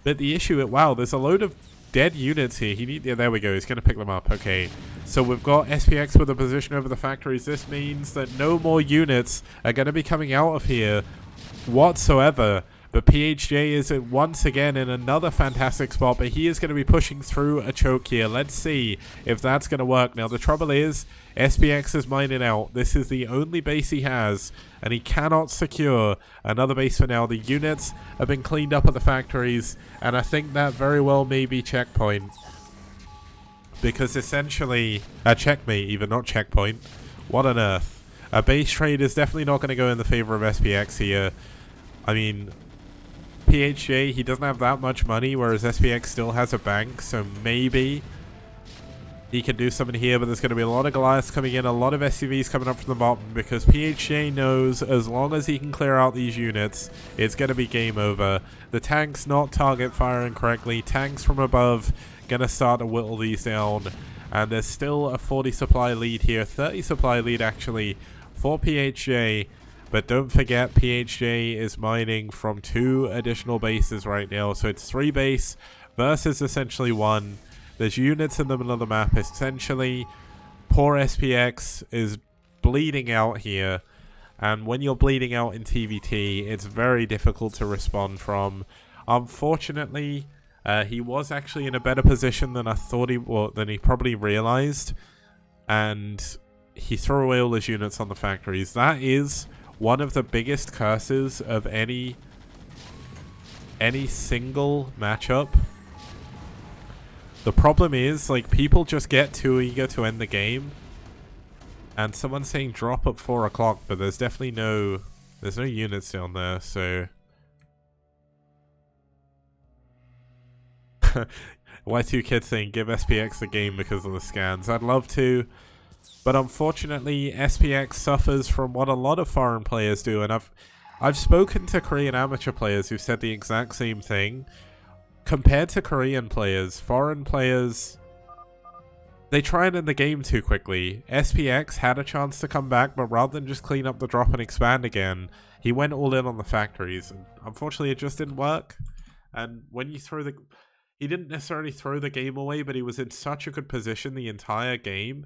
Speaker 1: But the issue, wow, there's a load of dead units here. Yeah, there we go. He's going to pick them up. Okay. So we've got SPX with a position over the factories. This means that no more units are going to be coming out of here whatsoever. But PHJ is once again in another fantastic spot, but he is going to be pushing through a choke here. Let's see if that's going to work. Now, the trouble is, SPX is mining out. This is the only base he has, and he cannot secure another base for now. The units have been cleaned up at the factories, and I think that very well may be checkpoint. Because essentially, checkmate even, not checkpoint. What on earth? A base trade is definitely not going to go in the favor of SPX here. I mean... PHJ, he doesn't have that much money, whereas SPX still has a bank, so maybe he can do something here, but there's going to be a lot of Goliaths coming in, a lot of SCVs coming up from the bottom, because PHJ knows as long as he can clear out these units, it's going to be game over. The tanks not target firing correctly, tanks from above going to start to whittle these down, and there's still a 40 supply lead here, 30 supply lead actually for PHJ. But don't forget, PHJ is mining from 2 additional bases right now. So it's 3 base versus essentially 1. There's units in the middle of the map. Essentially, poor SPX is bleeding out here. And when you're bleeding out in TVT, it's very difficult to respond from. Unfortunately, he was actually in a better position than I thought than he probably realized. And he threw away all his units on the factories. That is... one of the biggest curses of any single matchup. The problem is, like, people just get too eager to end the game. And someone's saying drop at 4 o'clock, but there's definitely there's no units down there, so... Y2 Kid saying give SPX the game because of the scans. I'd love to. But unfortunately, SPX suffers from what a lot of foreign players do, and I've spoken to Korean amateur players who said the exact same thing. Compared to Korean players, foreign players, they try and end the game too quickly. SPX had a chance to come back, but rather than just clean up the drop and expand again, he went all in on the factories. And unfortunately, it just didn't work. And when you he didn't necessarily throw the game away, but he was in such a good position the entire game.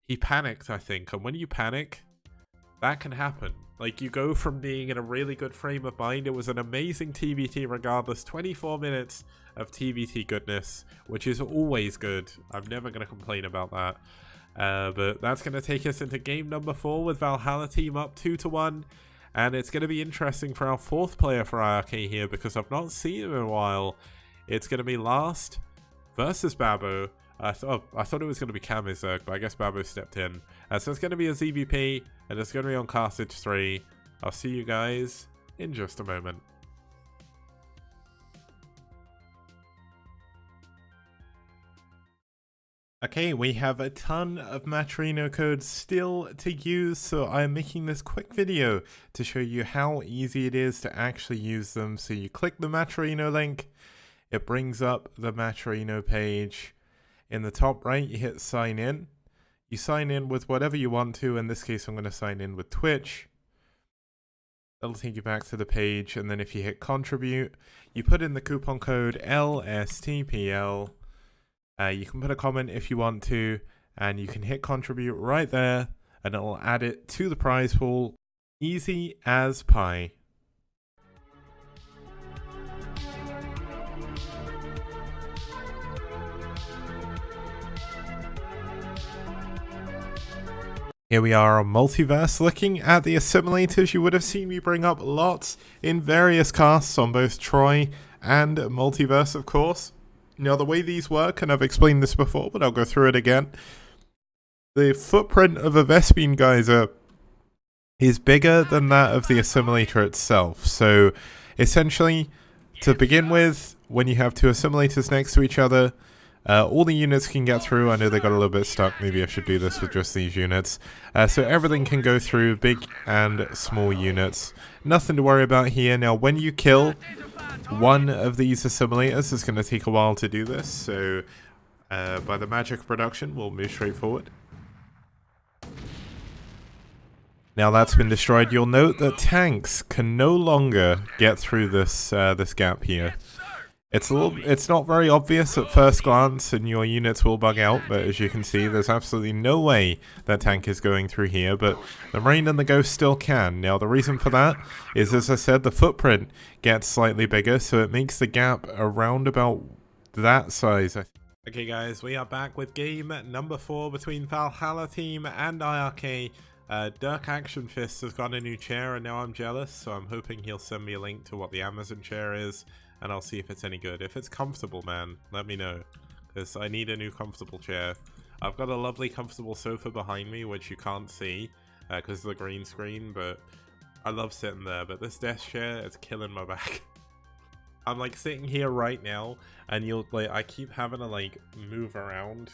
Speaker 1: He panicked, I think, and when you panic, That can happen. Like, you go from being in a really good frame of mind, it was an amazing TVT regardless, 24 minutes of TVT goodness, which is always good. I'm never going to complain about that. But that's going to take us into game number 4 with Valhalla team up 2-1. And it's going to be interesting for our 4th player for iRk here, because I've not seen him in a while. It's going to be Last versus Babo. I thought it was going to be Kamizerg, but I guess Babo stepped in. So it's going to be a ZVP, and it's going to be on Carthage 3. I'll see you guys in just a moment. Okay, we have a ton of Matrino codes still to use, so I'm making this quick video to show you how easy it is to actually use them. So you click the Matrino link, it brings up the Matrino page. In the top right, you hit sign in. You sign in with whatever you want to. In this case, I'm going to sign in with Twitch. That'll take you back to the page, and then if you hit contribute, you put in the coupon code LSTPL. You can put a comment if you want to, and you can hit contribute right there, and it'll add it to the prize pool. Easy as pie. Here we are on Multiverse, looking at the assimilators. You would have seen me bring up lots in various casts on both Troy and Multiverse, of course. Now, the way these work, and I've explained this before, but I'll go through it again. The footprint of a Vespene geyser is bigger than that of the assimilator itself. So, essentially, to begin with, when you have two assimilators next to each other, all the units can get through. I know they got a little bit stuck. Maybe I should do this with just these units. So everything can go through, big and small units. Nothing to worry about here. Now, when you kill one of these assimilators, it's going to take a while to do this. So by the magic of production, we'll move straight forward. Now that's been destroyed. You'll note that tanks can no longer get through this this gap here. It's not very obvious at first glance, and your units will bug out, but as you can see, there's absolutely no way that tank is going through here, but the Marine and the Ghost still can. Now, the reason for that is, as I said, the footprint gets slightly bigger, so it makes the gap around about that size. Okay, guys, we are back with game number 4 between Valhalla team and iRk. Dirk Action Fist has got a new chair, and now I'm jealous, so I'm hoping he'll send me a link to what the Amazon chair is. And I'll see if it's any good. If it's comfortable, man, let me know. Because I need a new comfortable chair. I've got a lovely comfortable sofa behind me, which you can't see because of the green screen, but I love sitting there. But this desk chair is killing my back. I'm like sitting here right now, and I keep having to like move around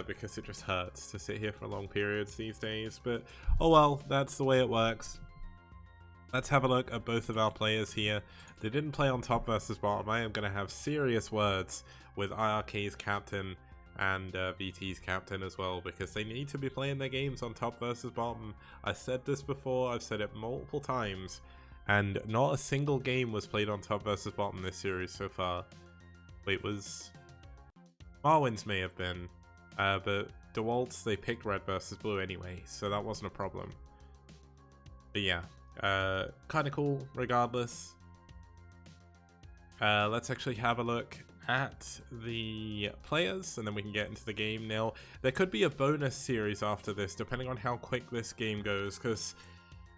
Speaker 1: because it just hurts to sit here for long periods these days. But oh well, that's the way it works. Let's have a look at both of our players here. They didn't play on top versus bottom. I am going to have serious words with iRk's captain and VT's captain as well, because they need to be playing their games on top versus bottom. I said this before, I've said it multiple times, and not a single game was played on top versus bottom this series so far. Wait, was... Marwin's may have been, but DeWalt's, they picked red versus blue anyway, so that wasn't a problem. But yeah. Kind of cool regardless. Let's actually have a look at the players and then we can get into the game. Now there could be a bonus series after this depending on how quick this game goes, because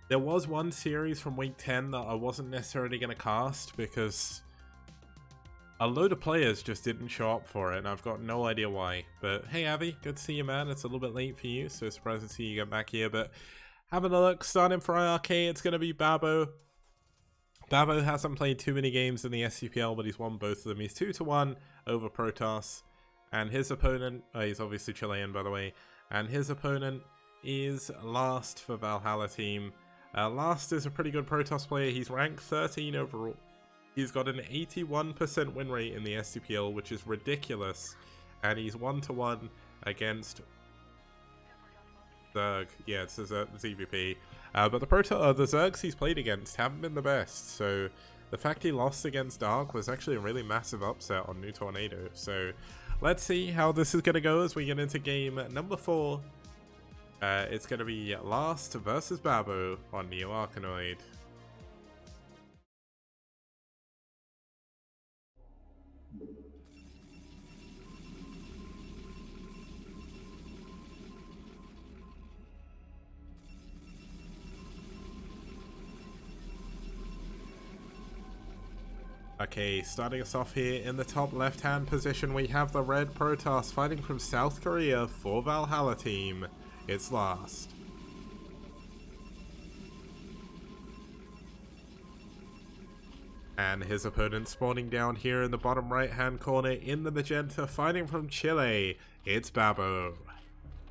Speaker 1: there was one series from week 10 that I wasn't necessarily going to cast because a load of players just didn't show up for it and I've got no idea why. But hey Avi, good to see you, man. It's a little bit late for you, so surprised to see you get back here. But having a look, starting for iRk, it's going to be Babo. Babo hasn't played too many games in the STPL, but he's won both of them. He's 2-1 over Protoss. And his opponent, he's obviously Chilean by the way, and his opponent is Last for Valhalla team. Last is a pretty good Protoss player. He's ranked 13 overall. He's got an 81% win rate in the STPL, which is ridiculous. And he's 1-1 against Zerg. Yeah, it's a ZVP. But the Zergs he's played against haven't been the best, so the fact he lost against Dark was actually a really massive upset on New Tornado. So let's see how this is going to go as we get into game number 4 It's going to be Last versus Babo on Neo Arkanoid. Okay, starting us off here in the top left-hand position, we have the Red Protoss fighting from South Korea for Valhalla team. It's Last. And his opponent spawning down here in the bottom right-hand corner in the magenta, fighting from Chile. It's Babo,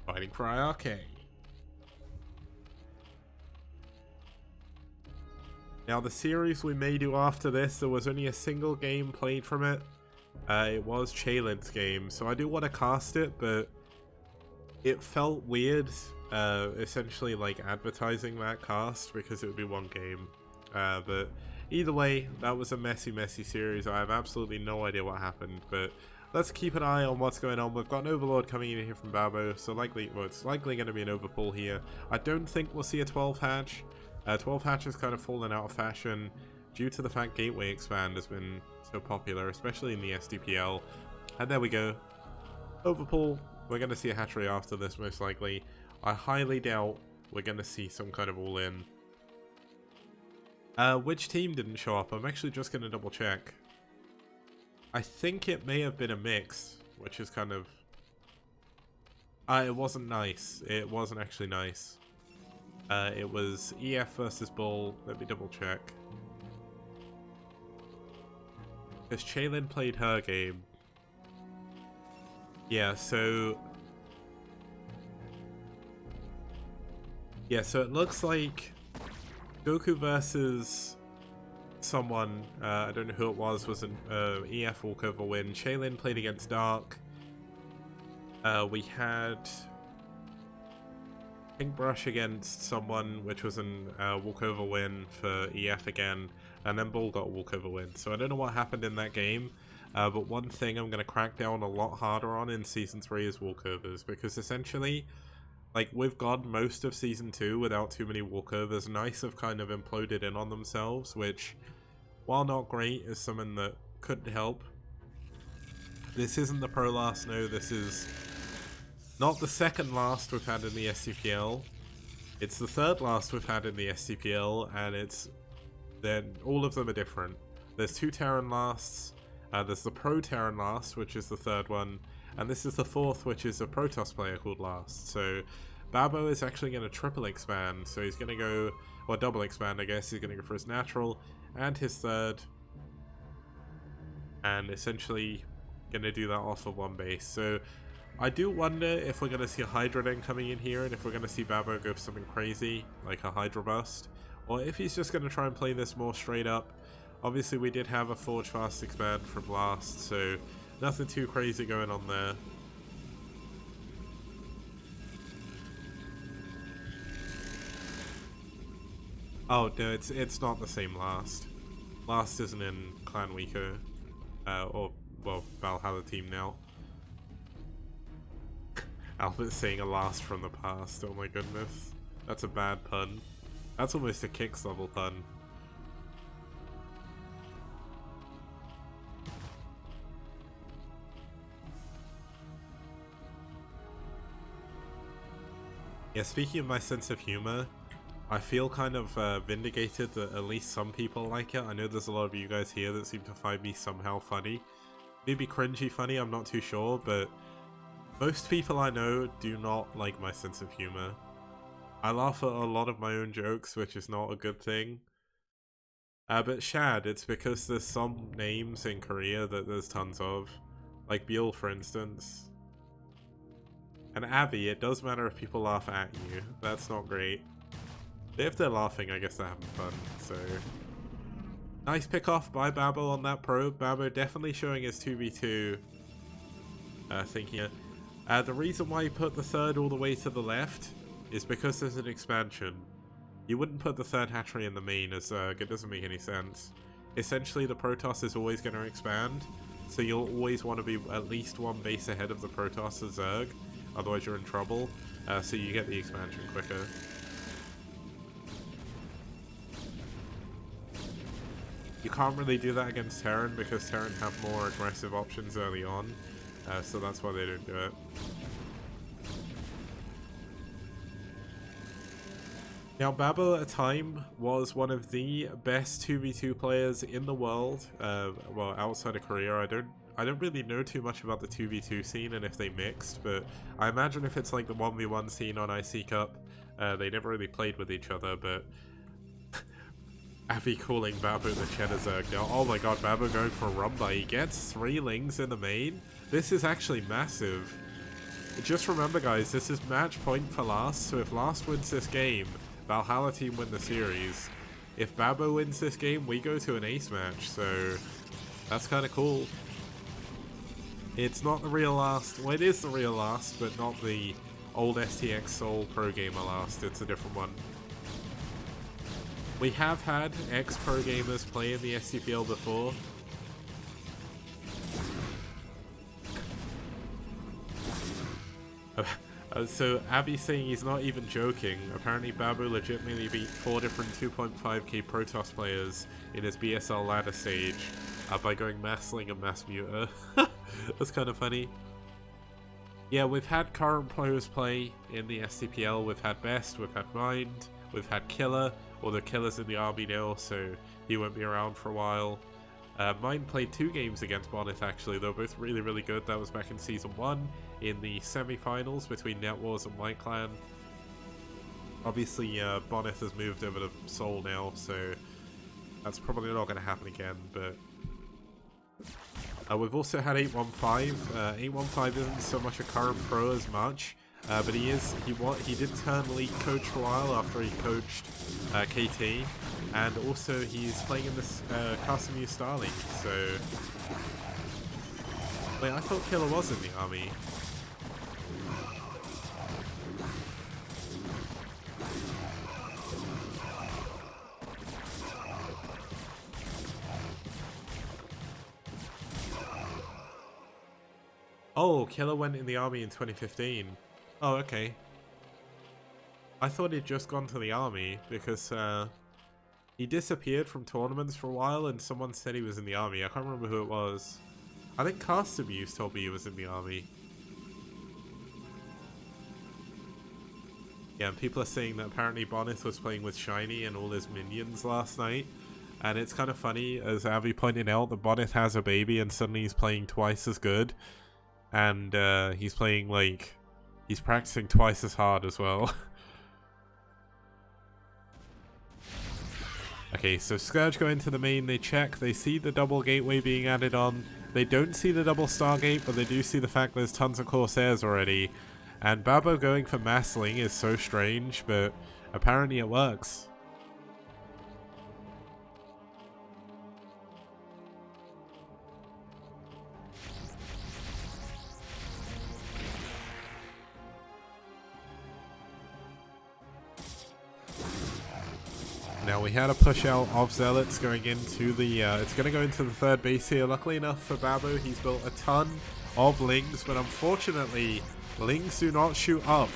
Speaker 1: fighting for iRk. Now the series we may do after this, there was only a single game played from it. It was Chaelin's game, so I do want to cast it, but it felt weird, essentially like advertising that cast, because it would be one game. But either way, that was a messy series. I have absolutely no idea what happened, but let's keep an eye on what's going on. We've got an Overlord coming in here from Babo, so it's likely going to be an overpull here. I don't think we'll see a 12 hatch. 12 hatch has kind of fallen out of fashion due to the fact Gateway Expand has been so popular, especially in the STPL. And there we go. Overpull. We're going to see a hatchery after this, most likely. I highly doubt we're going to see some kind of all-in. Which team didn't show up? I'm actually just going to double check. I think it may have been a mix, which is kind of... it wasn't nice. It wasn't actually nice. It was EF versus Bull. Let me double check. Because Chaelin played her game. Yeah, so... Yeah, so it looks like Goku versus someone, I don't know who it was an EF walkover win. Chaelin played against Dark. We had Pinkbrush against someone, which was an walkover win for EF again, and then Bull got a walkover win. So I don't know what happened in that game, but one thing I'm going to crack down a lot harder on in Season 3 is walkovers, because essentially, like, we've gone most of Season 2 without too many walkovers. Nice have kind of imploded in on themselves, which, while not great, is something that couldn't help. This isn't the Pro Last, no, this is not the second last we've had in the STPL. It's the third last we've had in the STPL, and then all of them are different. There's two Terran lasts, there's the Pro Terran last, which is the third one, and this is the fourth, which is a Protoss player called Last. So Babo is actually going to triple expand, so he's going to go, or double expand I guess, he's going to go for his natural and his third, and essentially going to do that off of one base. So I do wonder if we're going to see a Hydra Den coming in here, and if we're going to see Babo go for something crazy, like a Hydra Bust, or if he's just going to try and play this more straight up. Obviously we did have a Forge Fast expand from Last, so nothing too crazy going on there. Oh no, it's not the same Last. Last isn't in Clan Wiko, or, well, Valhalla team now. Albert's saying a Last from the past, oh my goodness. That's a bad pun. That's almost a Kicks level pun. Yeah, speaking of my sense of humor, I feel kind of vindicated that at least some people like it. I know there's a lot of you guys here that seem to find me somehow funny. Maybe cringy funny, I'm not too sure, but most people I know do not like my sense of humor. I laugh at a lot of my own jokes, which is not a good thing. But Shad, it's because there's some names in Korea that there's tons of. Like Biel, for instance. And Abby, it does matter if people laugh at you. That's not great. But if they're laughing, I guess they're having fun, so... Nice pick off by Babo on that probe. Babo definitely showing his 2v2 thing here. The reason why he put the third all the way to the left is because there's an expansion. You wouldn't put the third hatchery in the main, as it doesn't make any sense. Essentially, the Protoss is always going to expand, so you'll always want to be at least one base ahead of the Protoss as Zerg. Otherwise you're in trouble. so you get the expansion quicker. You can't really do that against Terran because Terran have more aggressive options early on, so that's why they don't do it. Now, Babbo at a time was one of the best 2v2 players in the world. Well, outside of Korea, I don't really know too much about the 2v2 scene and if they mixed, but I imagine if it's like the 1v1 scene on IC Cup, they never really played with each other, but Avi calling Babbo the Cheddar Zerg now. Oh my god, Babbo going for a Rumba. He gets 3 Lings in the main. This is actually massive. Just remember, guys, this is match point for Last, so if Last wins this game, Valhalla team win the series. If Babbo wins this game, we go to an ace match, so that's kind of cool. It's not the real Last. Well, it is the real Last, but not the old STX Soul Pro Gamer Last. It's a different one. We have had ex-pro gamers play in the STPL before. So Abby's saying he's not even joking. Apparently Babbo legitimately beat 4 different 2.5k Protoss players in his BSL ladder stage by going Massling and Mass Muter. That's kind of funny. Yeah, we've had current players play in the STPL. We've had Best, we've had Mind, we've had Killer, although Killer's in the army now, so he won't be around for a while. Mind played 2 games against Bonnet actually, they were both really, really good. That was back in Season 1, in the semi-finals between NetWars and White Clan. Obviously, Bonnet has moved over to Seoul now, so that's probably not going to happen again, but... we've also had 815. 815 isn't so much a current pro as much, but he did turn league coach for a while after he coached KT, and also he's playing in this custom use Starlink, so... Wait, I thought Killer was in the army. Oh, Killer went in the army in 2015. Oh, okay. I thought he'd just gone to the army because he disappeared from tournaments for a while and someone said he was in the army. I can't remember who it was. I think Cast Abuse told me he was in the army. Yeah, and people are saying that apparently Bonnet was playing with Shiny and all his minions last night. And it's kind of funny, as Avi pointed out, that Bonnet has a baby and suddenly he's playing twice as good. And he's playing, like, he's practicing twice as hard as well. Okay, so Scourge go into the main, they check, they see the double gateway being added on. They don't see the double Stargate, but they do see the fact there's tons of Corsairs already. And Babbo going for Massling is so strange, but apparently it works. Now we had a push out of Zealots going into the, it's going to go into the 3rd base here. Luckily enough for Babbo, he's built a ton of Lings, but unfortunately, Lings do not shoot up.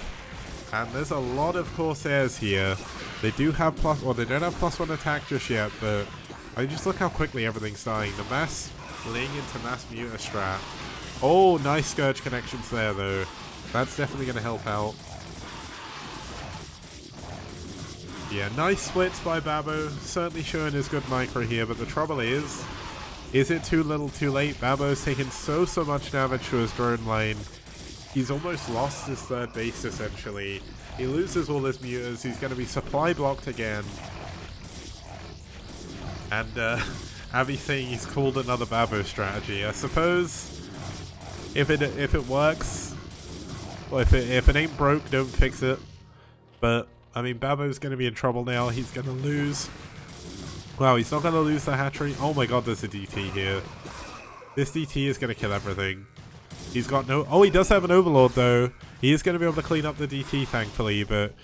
Speaker 1: And there's a lot of Corsairs here. They do have they don't have +1 attack just yet, but I mean, just look how quickly everything's dying. The Mass Ling into Mass Muter strat. Oh, nice Scourge connections there though. That's definitely going to help out. Yeah, nice splits by Babbo, certainly showing his good micro here, but the trouble is it too little too late? Babbo's taken so much damage to his drone lane. He's almost lost his 3rd base essentially. He loses all his muters, he's going to be supply blocked again. And Avi's saying he's called another Babbo strategy. I suppose if it works, well, if it ain't broke, don't fix it. But I mean, Babbo's going to be in trouble now. He's going to lose. Wow, he's not going to lose the hatchery. Oh my god, there's a DT here. This DT is going to kill everything. He's got no... Oh, he does have an Overlord, though. He is going to be able to clean up the DT, thankfully, but...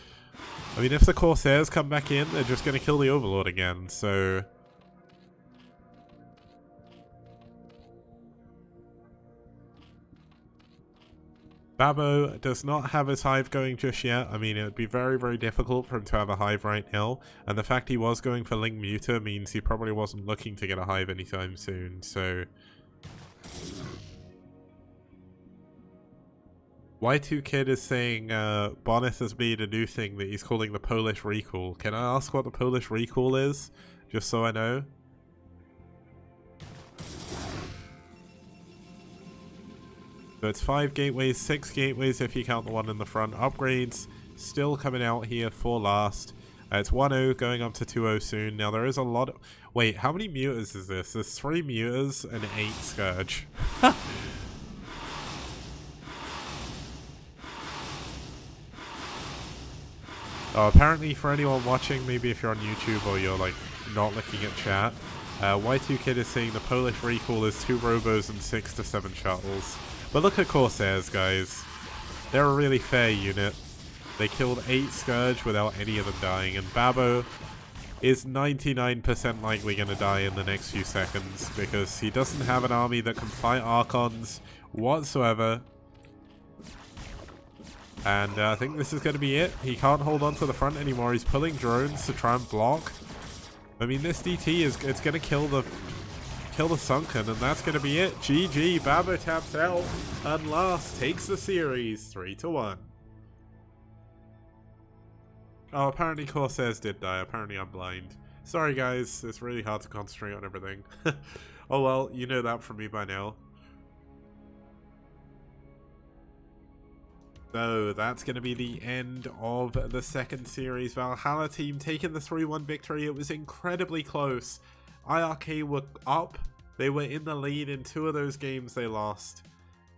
Speaker 1: I mean, if the Corsairs come back in, they're just going to kill the Overlord again, so... Babbo does not have his hive going just yet. I mean, it would be very, very difficult for him to have a hive right now. And the fact he was going for Ling Muta means he probably wasn't looking to get a hive anytime soon. So Y2Kid is saying Bonnet has made a new thing that he's calling the Polish recall. Can I ask what the Polish recall is? Just so I know. So it's 5 gateways, 6 gateways if you count the one in the front. Upgrades still coming out here for last. It's 1-0 going up to 2-0 soon. Now there is a lot of... Wait, how many mutas is this? There's 3 mutas and 8 Scourge. Oh, apparently for anyone watching, maybe if you're on YouTube or you're like not looking at chat, Y2Kid is saying the Polish recall is 2 robos and 6 to 7 shuttles. But look at Corsairs, guys. They're a really fair unit. They killed 8 Scourge without any of them dying, and Babbo is 99% likely going to die in the next few seconds because he doesn't have an army that can fight Archons whatsoever. And I think this is going to be it. He can't hold on to the front anymore. He's pulling drones to try and block. I mean, this DT it's going to kill the Sunken, and that's going to be it. GG, Babbo taps out, and last takes the series 3-1. Oh, apparently Corsairs did die. Apparently I'm blind. Sorry guys, it's really hard to concentrate on everything. Oh well, you know that from me by now. So that's going to be the end of the second series. Valhalla team taking the 3-1 victory. It was incredibly close. iRk were up. They were in the lead in 2 of those games they lost.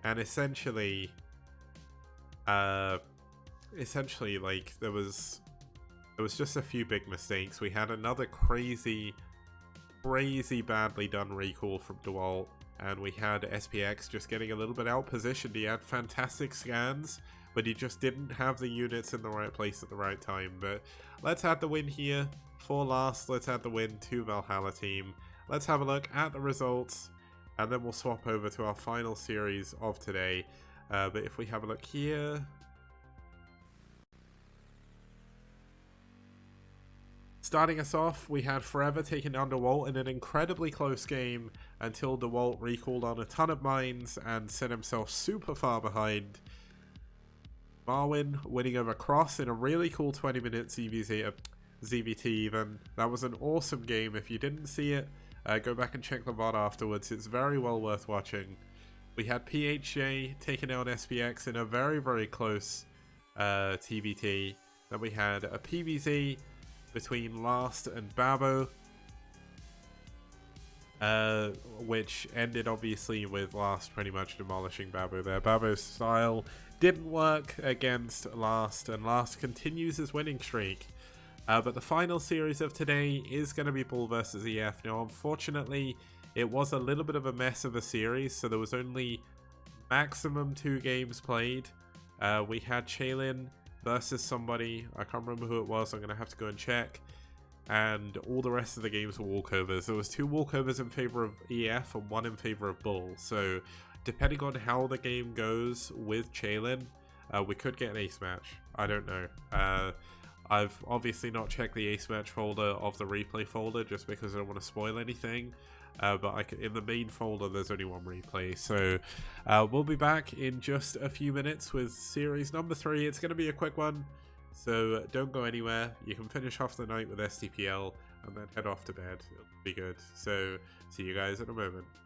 Speaker 1: And essentially, like, there was just a few big mistakes. We had another crazy badly done recall from DeWalt. And we had SPX just getting a little bit out-positioned. He had fantastic scans, but he just didn't have the units in the right place at the right time. But let's add the win here for last. Let's add the win to Valhalla team. Let's have a look at the results, and then we'll swap over to our final series of today. But if we have a look here... Starting us off, we had Forever taking down DeWalt in an incredibly close game until DeWalt recalled on a ton of mines and set himself super far behind. Marwin winning over Cross in a really cool 20-minute ZVT even. That was an awesome game. If you didn't see it, go back and check the VOD afterwards. It's very well worth watching. We had PHJ taking out SPX in a very, very close TVT. Then we had a PVZ between Last and Babbo, which ended obviously with Last pretty much demolishing Babbo there. Babbo's style didn't work against Last, and Last continues his winning streak. But the final series of today is going to be Bull versus EF. Now, unfortunately, it was a little bit of a mess of a series, so there was only maximum 2 games played. We had Chaylin versus somebody, I can't remember who it was, I'm going to have to go and check, and all the rest of the games were walkovers. There was 2 walkovers in favor of EF and 1 in favor of Bull, so depending on how the game goes with Chaylin, we could get an ace match. I don't know. I've obviously not checked the ace match folder of the replay folder just because I don't want to spoil anything. But in the main folder, there's only 1 replay. So we'll be back in just a few minutes with series number 3. It's going to be a quick one, so don't go anywhere. You can finish off the night with STPL and then head off to bed. It'll be good. So see you guys in a moment.